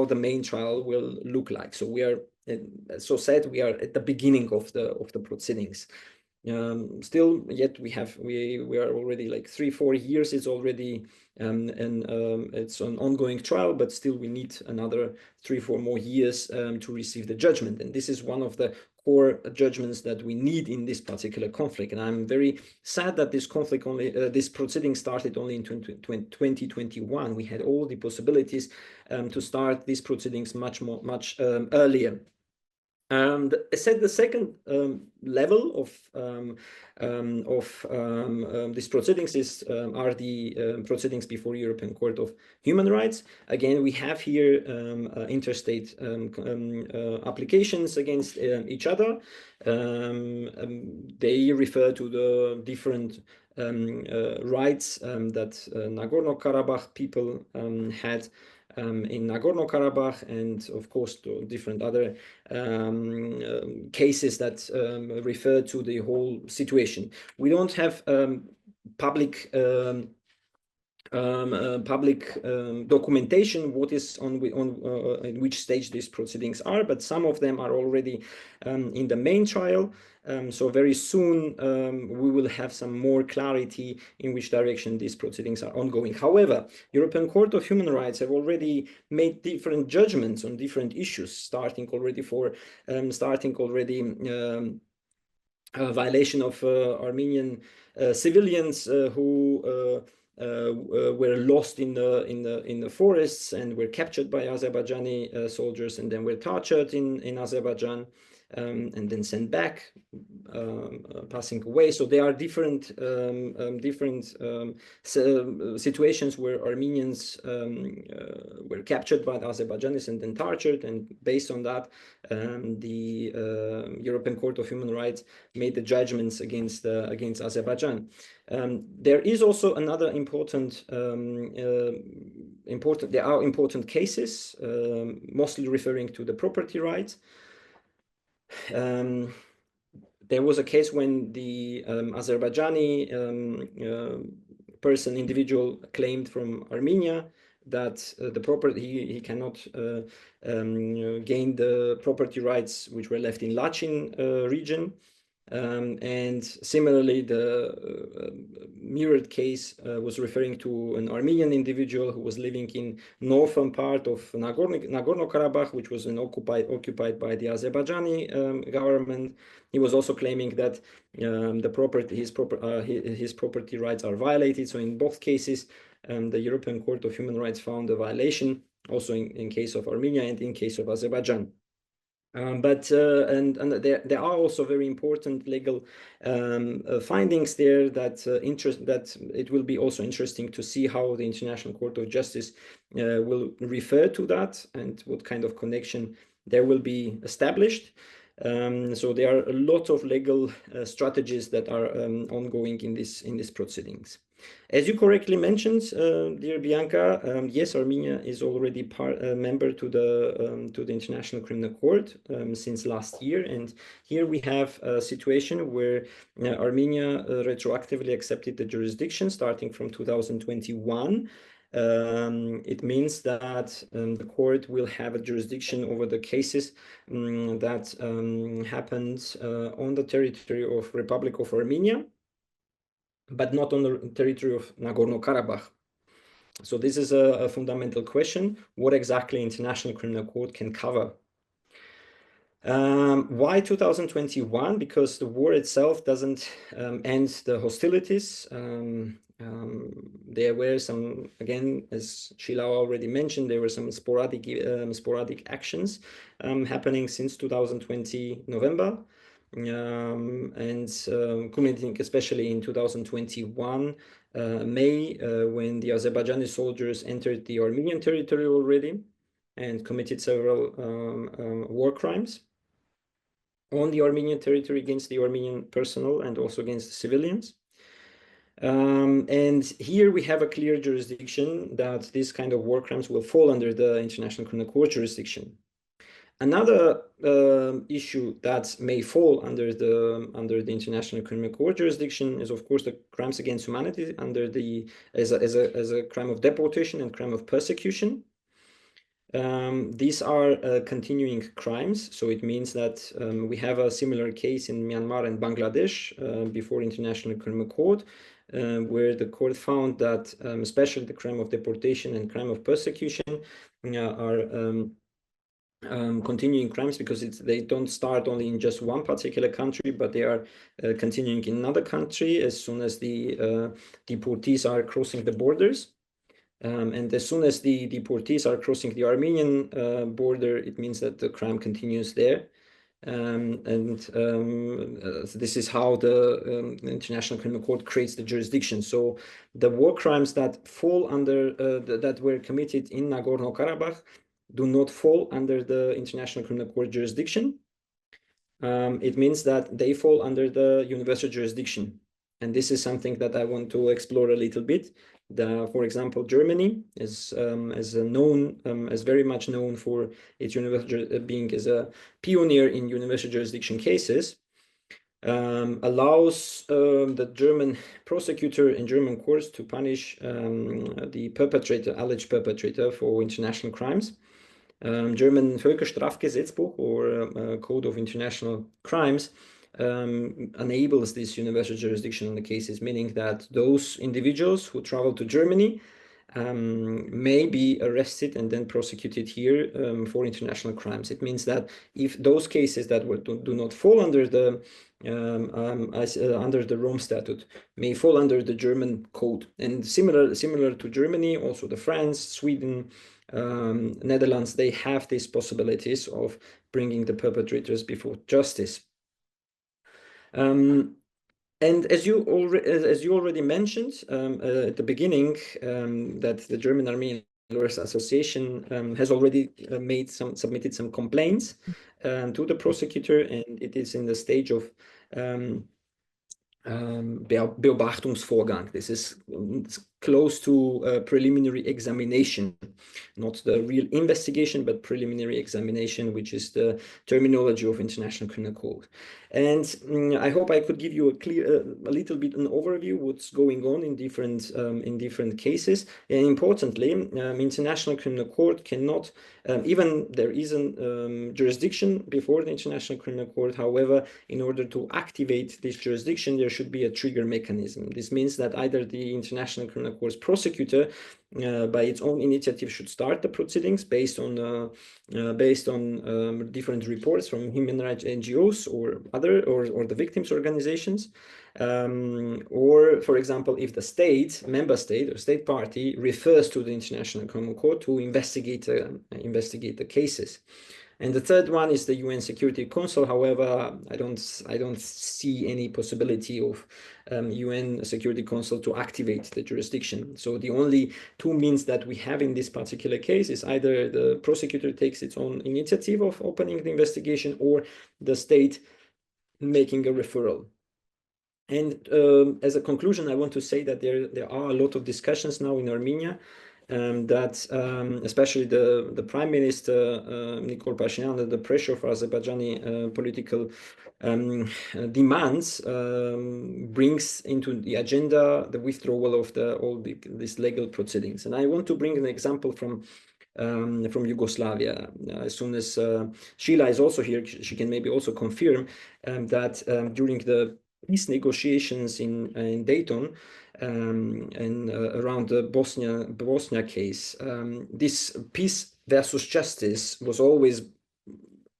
the main trial will look like. So we are, so said, we are at the beginning of the proceedings. Still, yet we are already like 3-4 years. It's already it's an ongoing trial, but still we need another 3-4 more years to receive the judgment. And this is one of the core judgments that we need in this particular conflict. And I'm very sad that this conflict this proceeding started only in 2021. We had all the possibilities to start these proceedings much earlier. I said the second level of these proceedings are the proceedings before European Court of Human Rights. Again, we have here interstate applications against each other. They refer to the different rights that Nagorno Karabakh people had in Nagorno Karabakh, and of course to different other cases that refer to the whole situation. We don't have public documentation what is on in which stage these proceedings are, but some of them are already in the main trial. So very soon we will have some more clarity in which direction these proceedings are ongoing. However, European Court of Human Rights have already made different judgments on different issues, starting already violation of Armenian civilians who were lost in the forests and were captured by Azerbaijani soldiers and then were tortured in Azerbaijan. And then sent back, passing away. So there are different situations where Armenians were captured by the Azerbaijanis and then tortured, and based on that, the European Court of Human Rights made the judgments against Azerbaijan. There is also another important. There are important cases, mostly referring to the property rights. There was a case when the Azerbaijani individual claimed from Armenia that the property he cannot gain the property rights which were left in Lachin region. And similarly, the mirrored case was referring to an Armenian individual who was living in northern part of Nagorno Karabakh, which was occupied by the Azerbaijani government. He was also claiming that his property rights are violated. So in both cases, the European Court of Human Rights found a violation, also in case of Armenia and in case of Azerbaijan. But there are also very important legal findings there that it will be also interesting to see how the International Court of Justice will refer to that and what kind of connection there will be established. So there are a lot of legal strategies that are ongoing in these proceedings. As you correctly mentioned, dear Bianca, yes, Armenia is already member to the International Criminal Court since last year, and here we have a situation where Armenia retroactively accepted the jurisdiction starting from 2021. It means that the court will have a jurisdiction over the cases that happened on the territory of Republic of Armenia, but not on the territory of Nagorno Karabakh. So this is a fundamental question: what exactly International Criminal Court can cover? Why 2021? Because the war itself doesn't end the hostilities. There were some, again, as Sheila already mentioned, there were some sporadic actions happening since 2020 November, and culminating especially in 2021 May, when the Azerbaijani soldiers entered the Armenian territory already and committed several war crimes on the Armenian territory against the Armenian personnel and also against the civilians. And here we have a clear jurisdiction that these kind of war crimes will fall under the International Criminal Court jurisdiction. Another issue that may fall under the International Criminal Court jurisdiction is, of course, the crimes against humanity under the as a crime of deportation and crime of persecution. These are continuing crimes, so it means that we have a similar case in Myanmar and Bangladesh before International Criminal Court, where the court found that especially the crime of deportation and crime of persecution are continuing crimes, because they don't start only in just one particular country, but they are continuing in another country as soon as the deportees are crossing the borders. And as soon as the deportees are crossing the Armenian border, it means that the crime continues there. This is how the International Criminal Court creates the jurisdiction. So the war crimes that fall under, that were committed in Nagorno Karabakh do not fall under the International Criminal Court jurisdiction. It means that they fall under the universal jurisdiction. And this is something that I want to explore a little bit. For example, Germany is very much known for its universal being as a pioneer in universal jurisdiction cases. Allows the German prosecutor and German courts to punish the perpetrator, alleged perpetrator, for international crimes. German Völkerstrafgesetzbuch, or Code of International Crimes, enables this universal jurisdiction on the cases, meaning that those individuals who travel to Germany may be arrested and then prosecuted here for international crimes. It means that if those cases that do not fall under the Rome Statute may fall under the German code, and similar to Germany, also the France, Sweden, Netherlands, they have these possibilities of bringing the perpetrators before justice. And as you already mentioned at the beginning, that the German Armenian Lawyers Association has already submitted some complaints to the prosecutor, and it is in the stage of Beobachtungsvorgang. This is close to preliminary examination, not the real investigation, but preliminary examination, which is the terminology of International Criminal Court. And I hope I could give you a little bit an overview what's going on in different cases. And importantly, International Criminal Court cannot, even there is a jurisdiction before the International Criminal Court. However, in order to activate this jurisdiction, there should be a trigger mechanism. This means that either the International Criminal Court's prosecutor, by its own initiative, should start the proceedings based on different reports from human rights NGOs or the victims' organizations, or, for example, if the member state or state party refers to the International Criminal Court to investigate the cases. And the third one is the UN Security Council. However, I don't see any possibility of UN Security Council to activate the jurisdiction. So the only two means that we have in this particular case is either the prosecutor takes its own initiative of opening the investigation, or the state making a referral. And as a conclusion, I want to say that there are a lot of discussions now in Armenia that especially the Prime Minister Nikol Pashinyan, under the pressure of Azerbaijani political demands, brings into the agenda the withdrawal of these legal proceedings. And I want to bring an example from Yugoslavia. As soon as Sheila is also here, she can maybe also confirm that during the peace negotiations in Dayton and around the Bosnia case, this peace versus justice was always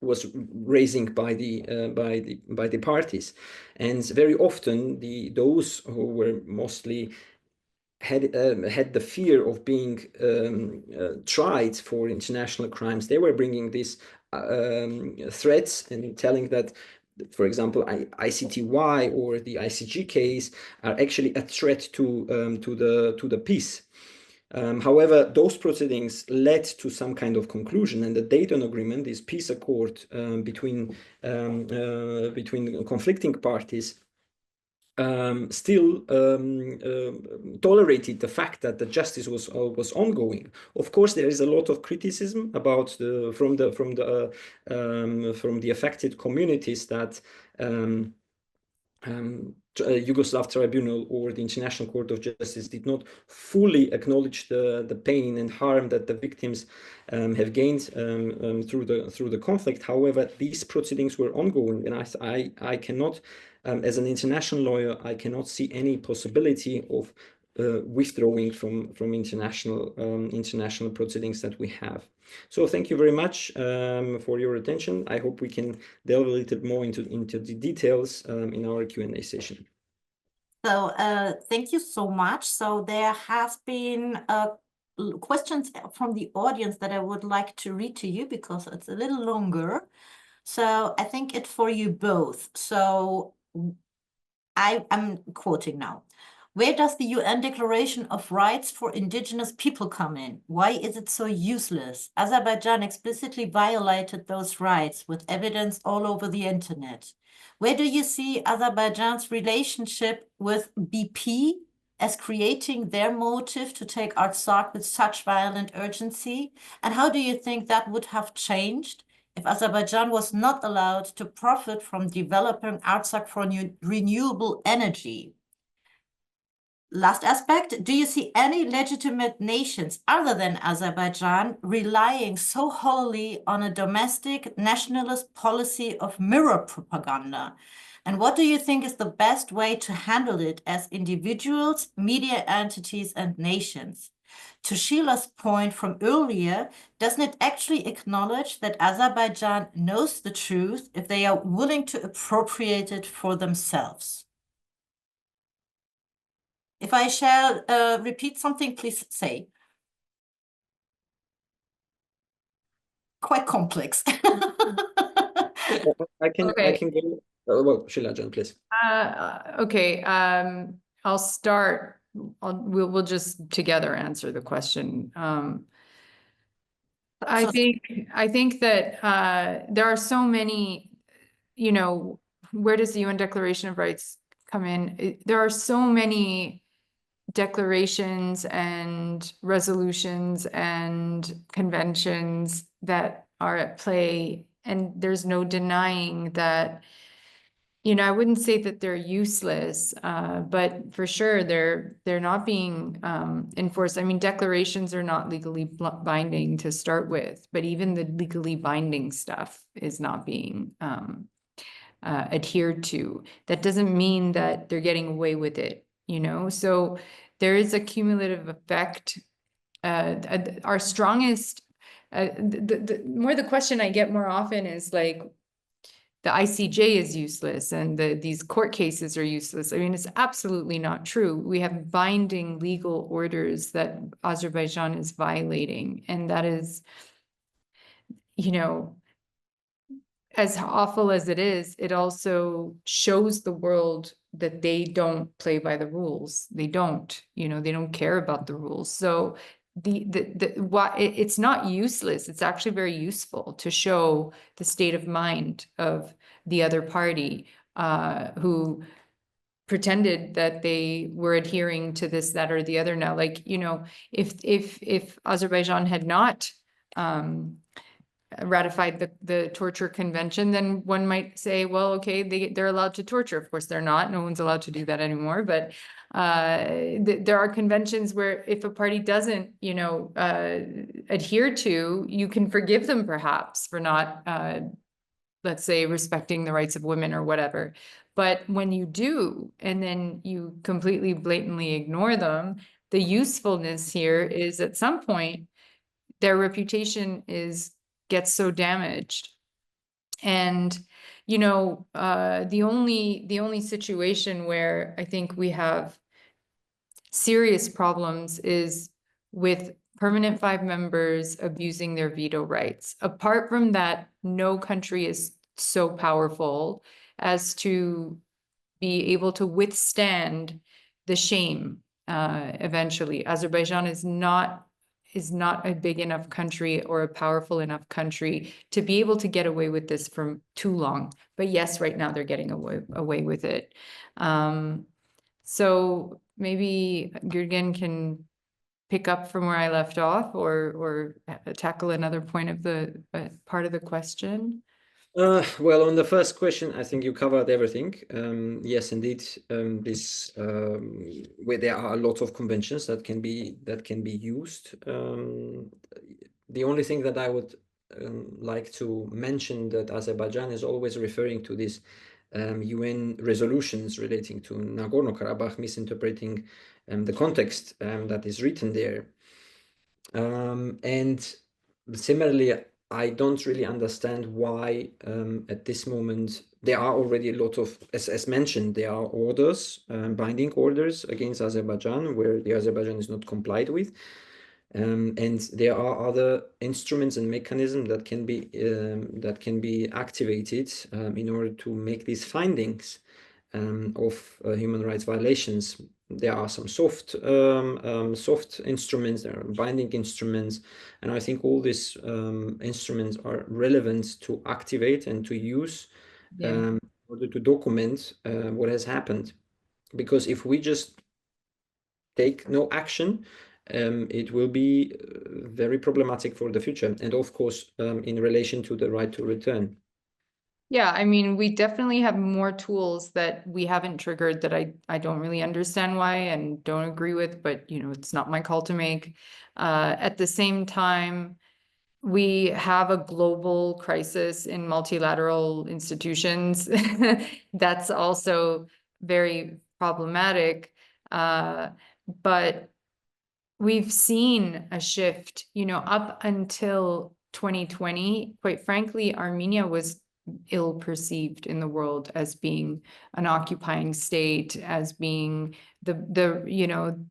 raising by the parties, and very often those who were mostly had the fear of being tried for international crimes, they were bringing these threats and telling that, for example, ICTY or the ICG case are actually a threat to the peace. However, those proceedings led to some kind of conclusion, and the Dayton Agreement, this peace accord between conflicting parties, still tolerated the fact that the justice was ongoing. Of course, there is a lot of criticism about from the affected communities that Yugoslav Tribunal or the International Court of Justice did not fully acknowledge the pain and harm that the victims have gained through the conflict. However, these proceedings were ongoing, and I cannot, as an international lawyer, I cannot see any possibility of withdrawing from international proceedings that we have. So thank you very much for your attention. I hope we can delve a little more into the details in our Q&A session. So thank you so much. So there has been questions from the audience that I would like to read to you because it's a little longer. So I think it's for you both. So I'm quoting now. Where does the UN Declaration of Rights for Indigenous People come in? Why is it so useless? Azerbaijan explicitly violated those rights with evidence all over the internet. Where do you see Azerbaijan's relationship with BP as creating their motive to take Artsakh with such violent urgency? And how do you think that would have changed if Azerbaijan was not allowed to profit from developing Artsakh for renewable energy? Last aspect, do you see any legitimate nations other than Azerbaijan relying so wholly on a domestic nationalist policy of mirror propaganda? And what do you think is the best way to handle it as individuals, media entities, and nations? To Sheila's point from earlier, doesn't it actually acknowledge that Azerbaijan knows the truth if they are willing to appropriate it for themselves? If I shall repeat something, please say. Quite complex. I can go. Well, Sheila, John, please. Okay. I'll start. We'll just together answer the question. I think that there are so many. Where does the UN Declaration of Rights come in? There are so many declarations and resolutions and conventions that are at play, and there's no denying that. I wouldn't say that they're useless, but for sure they're not being enforced. I mean, declarations are not legally binding to start with, but even the legally binding stuff is not being adhered to. That doesn't mean that they're getting away with it. So there is a cumulative effect. Our strongest, the question I get more often is like, the ICJ is useless and these court cases are useless. I mean, it's absolutely not true. We have binding legal orders that Azerbaijan is violating. And that is, as awful as it is, it also shows the world that they don't play by the rules. They don't, they don't care about the rules. So it's not useless. It's actually very useful to show the state of mind of the other party, who pretended that they were adhering to this, that, or the other now. Like, you know, if Azerbaijan had not ratified the torture convention, then one might say, well, okay, they're allowed to torture. Of course, they're not. No one's allowed to do that anymore. But there are conventions where if a party doesn't, you know, adhere to, you can forgive them perhaps for not, let's say, respecting the rights of women or whatever. But when you do, and then you completely blatantly ignore them, the usefulness here is at some point, their reputation gets so damaged. And, you know, the only situation where I think we have serious problems is with permanent 5 members abusing their veto rights. Apart from that, no country is so powerful as to be able to withstand the shame eventually. Azerbaijan is not a big enough country or a powerful enough country to be able to get away with this for too long. But yes, right now they're getting away with it. So maybe Gurgen can pick up from where I left off, or tackle another point of the part of the question. Well, on the first question, I think you covered everything. Yes, indeed, where there are a lot of conventions that can be used. The only thing that I would like to mention, that Azerbaijan is always referring to these UN resolutions relating to Nagorno Karabakh, misinterpreting the context that is written there. And similarly, I don't really understand why at this moment there are already a lot of, as mentioned, there are orders, binding orders against Azerbaijan where the Azerbaijan is not complied with. And there are other instruments and mechanisms that can be activated in order to make these findings of human rights violations. There are some soft instruments, there are binding instruments, and I think all these instruments are relevant to activate and to use in order to document what has happened. Because if we just take no action, it will be very problematic for the future, and of course in relation to the right to return. Yeah, I mean, we definitely have more tools that we haven't triggered that I don't really understand why and don't agree with, but you know, it's not my call to make. At the same time, we have a global crisis in multilateral institutions. That's also very problematic. But we've seen a shift, you know, up until 2020, quite frankly, Armenia was ill perceived in the world as being an occupying state, as being the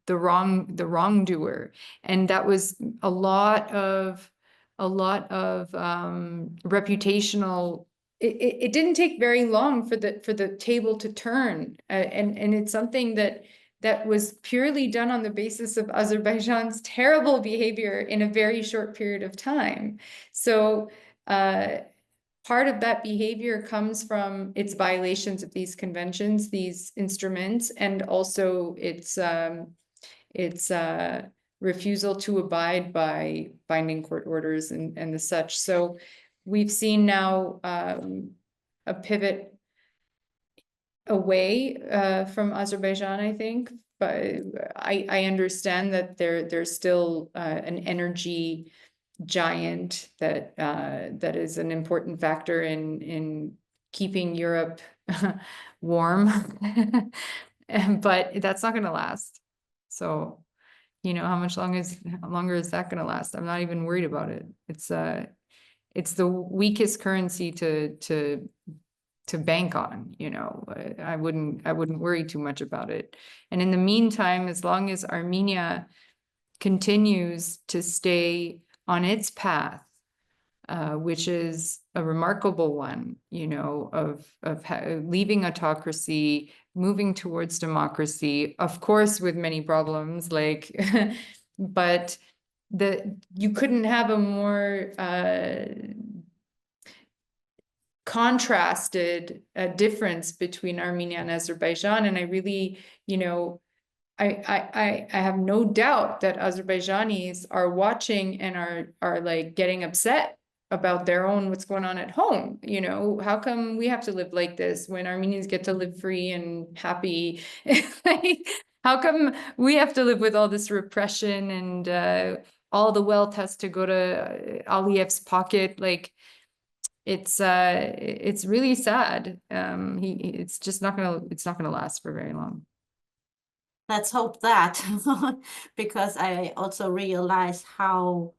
wrongdoer. And that was a lot of reputational. It didn't take very long for the table to turn, and it's something that was purely done on the basis of Azerbaijan's terrible behavior in a very short period of time. So part of that behavior comes from its violations of these conventions, these instruments, and also its refusal to abide by binding court orders and the such. So we've seen now a pivot away from Azerbaijan, I think, but I understand that there's still an energy giant that is an important factor in keeping Europe warm, but that's not going to last. So, you know, how much longer is that going to last? I'm not even worried about it. It's the weakest currency to bank on, you know. I wouldn't worry too much about it. And in the meantime, as long as Armenia continues to stay on its path, which is a remarkable one, you know, of leaving autocracy, moving towards democracy, of course, with many problems, like, but you couldn't have a more contrasted difference between Armenia and Azerbaijan. And I really, you know, I have no doubt that Azerbaijanis are watching and are like getting upset about their own what's going on at home. You know, how come we have to live like this when Armenians get to live free and happy? Like, how come we have to live with all this repression and all the wealth has to go to Aliyev's pocket? Like, it's really sad. It's just not gonna last for very long. Let's hope that, because I also realize how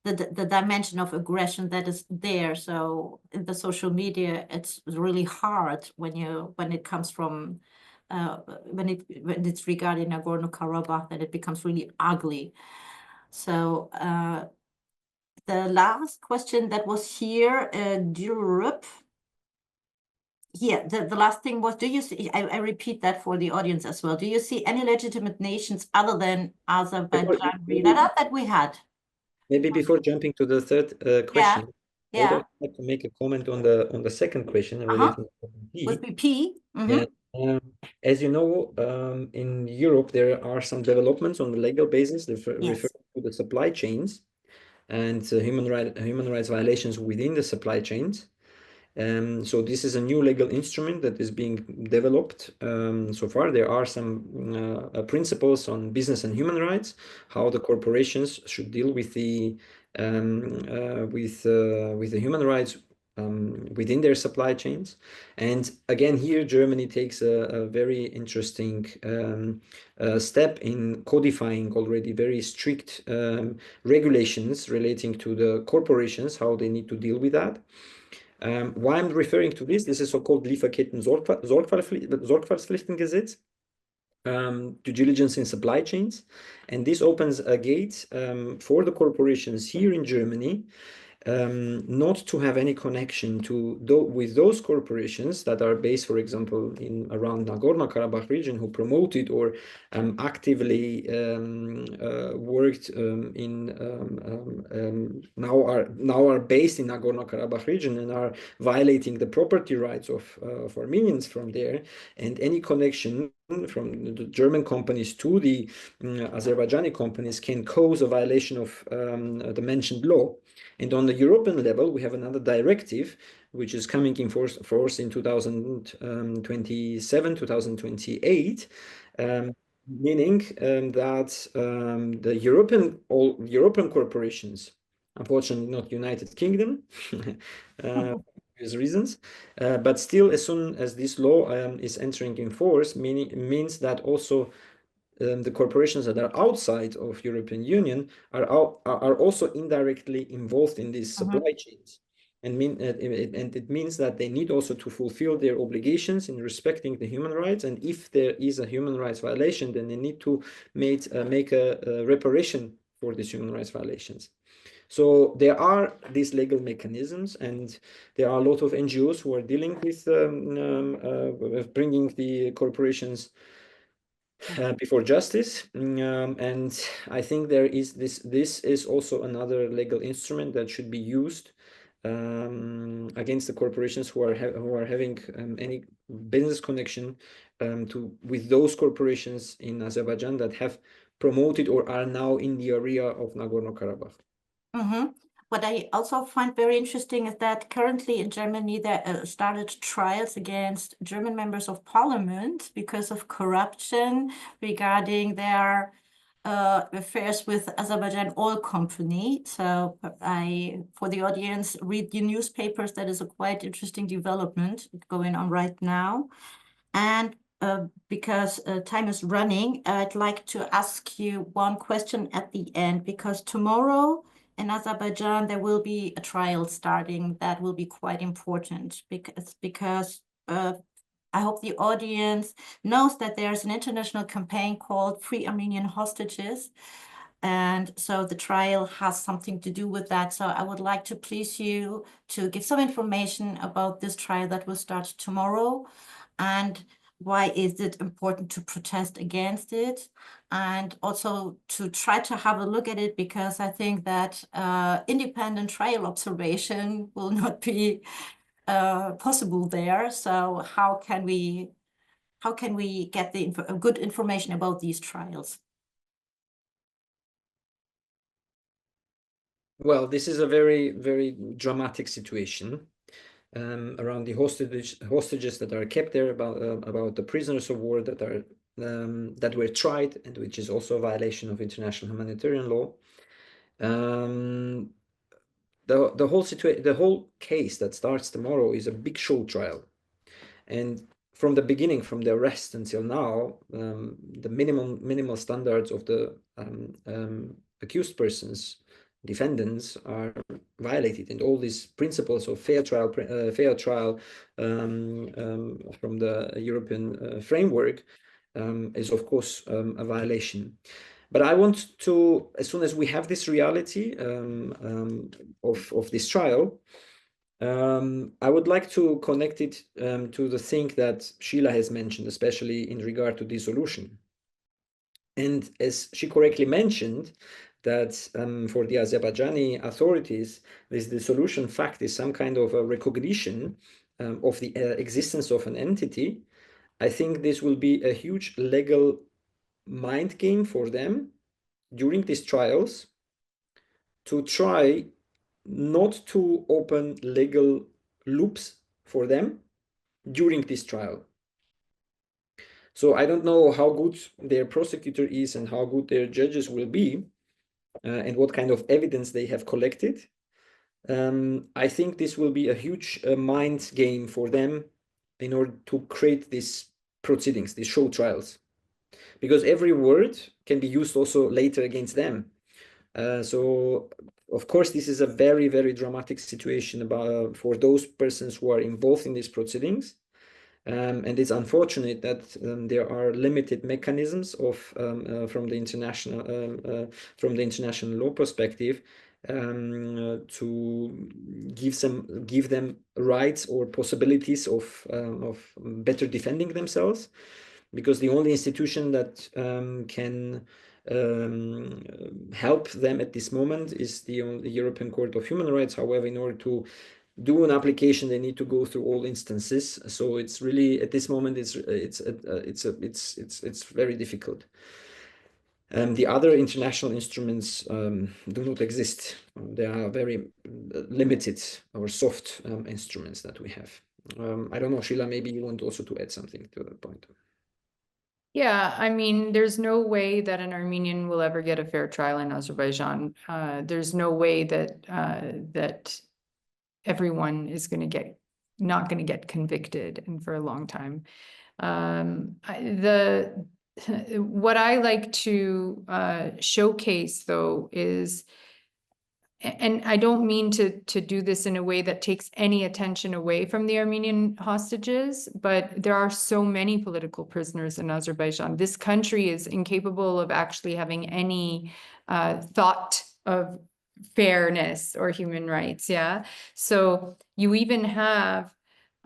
the dimension of aggression that is there. So in the social media, it's really hard when it comes from when it's regarding Nagorno Karabakh, that it becomes really ugly. So the last question that was here, Europe. Yeah, the last thing was, do you see, I repeat that for the audience as well. Do you see any legitimate nations other than Azerbaijan, that we had? Maybe before jumping to the third question, I would also like to make a comment on the second question relating to BP. With BP? Yeah. As you know, in Europe, there are some developments on the legal basis referring to the supply chains and human rights violations within the supply chains. So this is a new legal instrument that is being developed. So far, there are some principles on business and human rights, how the corporations should deal with the human rights within their supply chains. And again, here Germany takes a very interesting step in codifying already very strict regulations relating to the corporations, how they need to deal with that. Why I'm referring to this is so-called Lieferketten-Sorgfaltspflichtengesetz, due diligence in supply chains. And this opens a gate for the corporations here in Germany not to have any connection with those corporations that are based, for example, in around Nagorno Karabakh region, who promoted or actively worked now are based in Nagorno Karabakh region and are violating the property rights of Armenians from there, and any connection from the German companies to the Azerbaijani companies can cause a violation of the mentioned law. And on the European level, we have another directive which is coming in force in 2027, 2028, meaning that the European corporations, unfortunately not United Kingdom, for obvious reasons, but still, as soon as this law is entering in force, means that also the corporations that are outside of European Union are also indirectly involved in these supply chains, and it means that they need also to fulfill their obligations in respecting the human rights. And if there is a human rights violation, then they need to make a reparation for these human rights violations. So there are these legal mechanisms, and there are a lot of NGOs who are dealing with bringing the corporations before justice, and I think there is this is also another legal instrument that should be used against the corporations who are having any business connection with those corporations in Azerbaijan that have promoted or are now in the area of Nagorno Karabakh. What I also find very interesting is that currently in Germany there started trials against German members of parliament because of corruption regarding their affairs with Azerbaijan oil company. So for the audience, read the newspapers. That is a quite interesting development going on right now. And because time is running, I'd like to ask you one question at the end, because tomorrow in Azerbaijan, there will be a trial starting that will be quite important because I hope the audience knows that there's an international campaign called Free Armenian Hostages. And so the trial has something to do with that. So I would like to please you to give some information about this trial that will start tomorrow, and why is it important to protest against it, and also to try to have a look at it, because I think that independent trial observation will not be possible there. So how can we get the good information about these trials? Well, this is a very, very dramatic situation around the hostages that are kept there, about the prisoners of war that are that were tried, and which is also a violation of international humanitarian law. The whole case that starts tomorrow is a big show trial, and from the beginning, from the arrest until now, the minimal standards of the accused persons, defendants, are violated, and all these principles of fair trial from the European framework is of course a violation. But I want to, as soon as we have this reality of this trial, I would like to connect it to the thing that Sheila has mentioned, especially in regard to dissolution. And as she correctly mentioned, that for the Azerbaijani authorities, this dissolution fact is some kind of a recognition of the existence of an entity. I think this will be a huge legal mind game for them during these trials, to try not to open legal loops for them during this trial. So I don't know how good their prosecutor is and how good their judges will be, and what kind of evidence they have collected. I think this will be a huge mind game for them in order to create these proceedings, these show trials, because every word can be used also later against them. So of course, this is a very, very dramatic situation for those persons who are involved in these proceedings. And it's unfortunate that there are limited mechanisms from the international law perspective to give them rights or possibilities of better defending themselves, because the only institution that can help them at this moment is the European Court of Human Rights. However, in order to do an application, they need to go through all instances. So it's really, at this moment, it's very difficult. The other international instruments do not exist. They are very limited or soft instruments that we have. I don't know, Sheila, maybe you want also to add something to that point. Yeah, I mean, there's no way that an Armenian will ever get a fair trial in Azerbaijan. There's no way that that everyone is not going to get convicted, and for a long time. What I like to showcase, though, is, and I don't mean to do this in a way that takes any attention away from the Armenian hostages, but there are so many political prisoners in Azerbaijan. This country is incapable of actually having any thought of fairness or human rights. Yeah. So you even have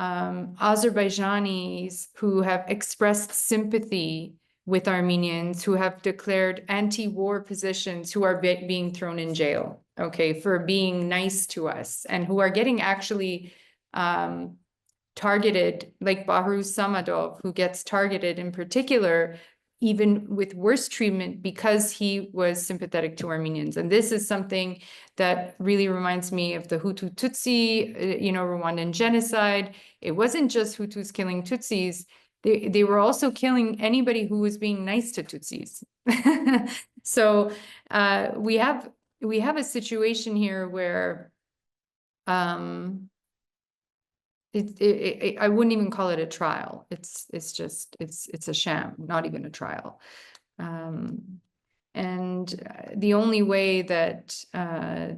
Azerbaijanis who have expressed sympathy with Armenians, who have declared anti-war positions, who are being thrown in jail, okay, for being nice to us, and who are getting actually targeted, like Bahruz Samadov, who gets targeted in particular, even with worse treatment, because he was sympathetic to Armenians. And this is something that really reminds me of the Hutu Tutsi, Rwandan genocide. It wasn't just Hutus killing Tutsis. They were also killing anybody who was being nice to Tutsis. So we have a situation here where I wouldn't even call it a trial. It's a sham, not even a trial. And the only way that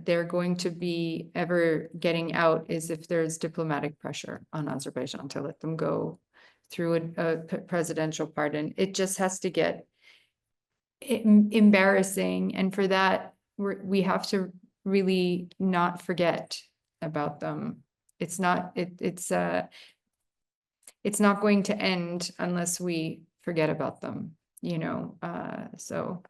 they're going to be ever getting out is if there's diplomatic pressure on Azerbaijan to let them go through a presidential pardon. It just has to get embarrassing, and for that we have to really not forget about them. It's not going to end unless we forget about them, so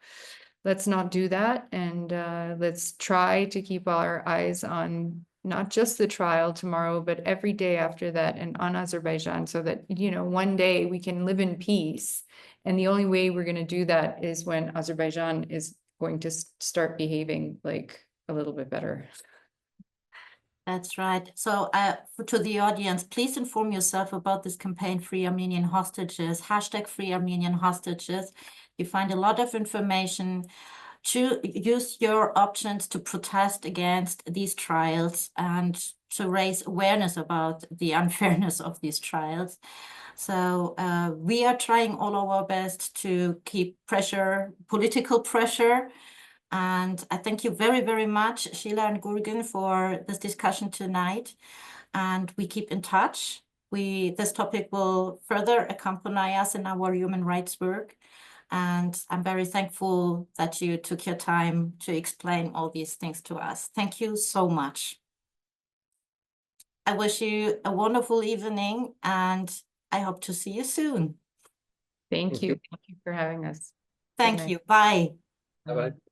let's not do that, and let's try to keep our eyes on not just the trial tomorrow, but every day after that and on Azerbaijan, so that, you know, one day we can live in peace. And the only way we're going to do that is when Azerbaijan is going to start behaving like a little bit better. That's right. So to the audience, please inform yourself about this campaign, Free Armenian Hostages, hashtag Free Armenian Hostages. You find a lot of information. To use your options to protest against these trials and to raise awareness about the unfairness of these trials. So we are trying all our best to keep pressure, political pressure. And I thank you very, very much, Sheila and Gurgen, for this discussion tonight. And we keep in touch. This topic will further accompany us in our human rights work. And I'm very thankful that you took your time to explain all these things to us. Thank you so much. I wish you a wonderful evening, and I hope to see you soon. Thank you. Thank you for having us. Thank you. Bye. Bye-bye.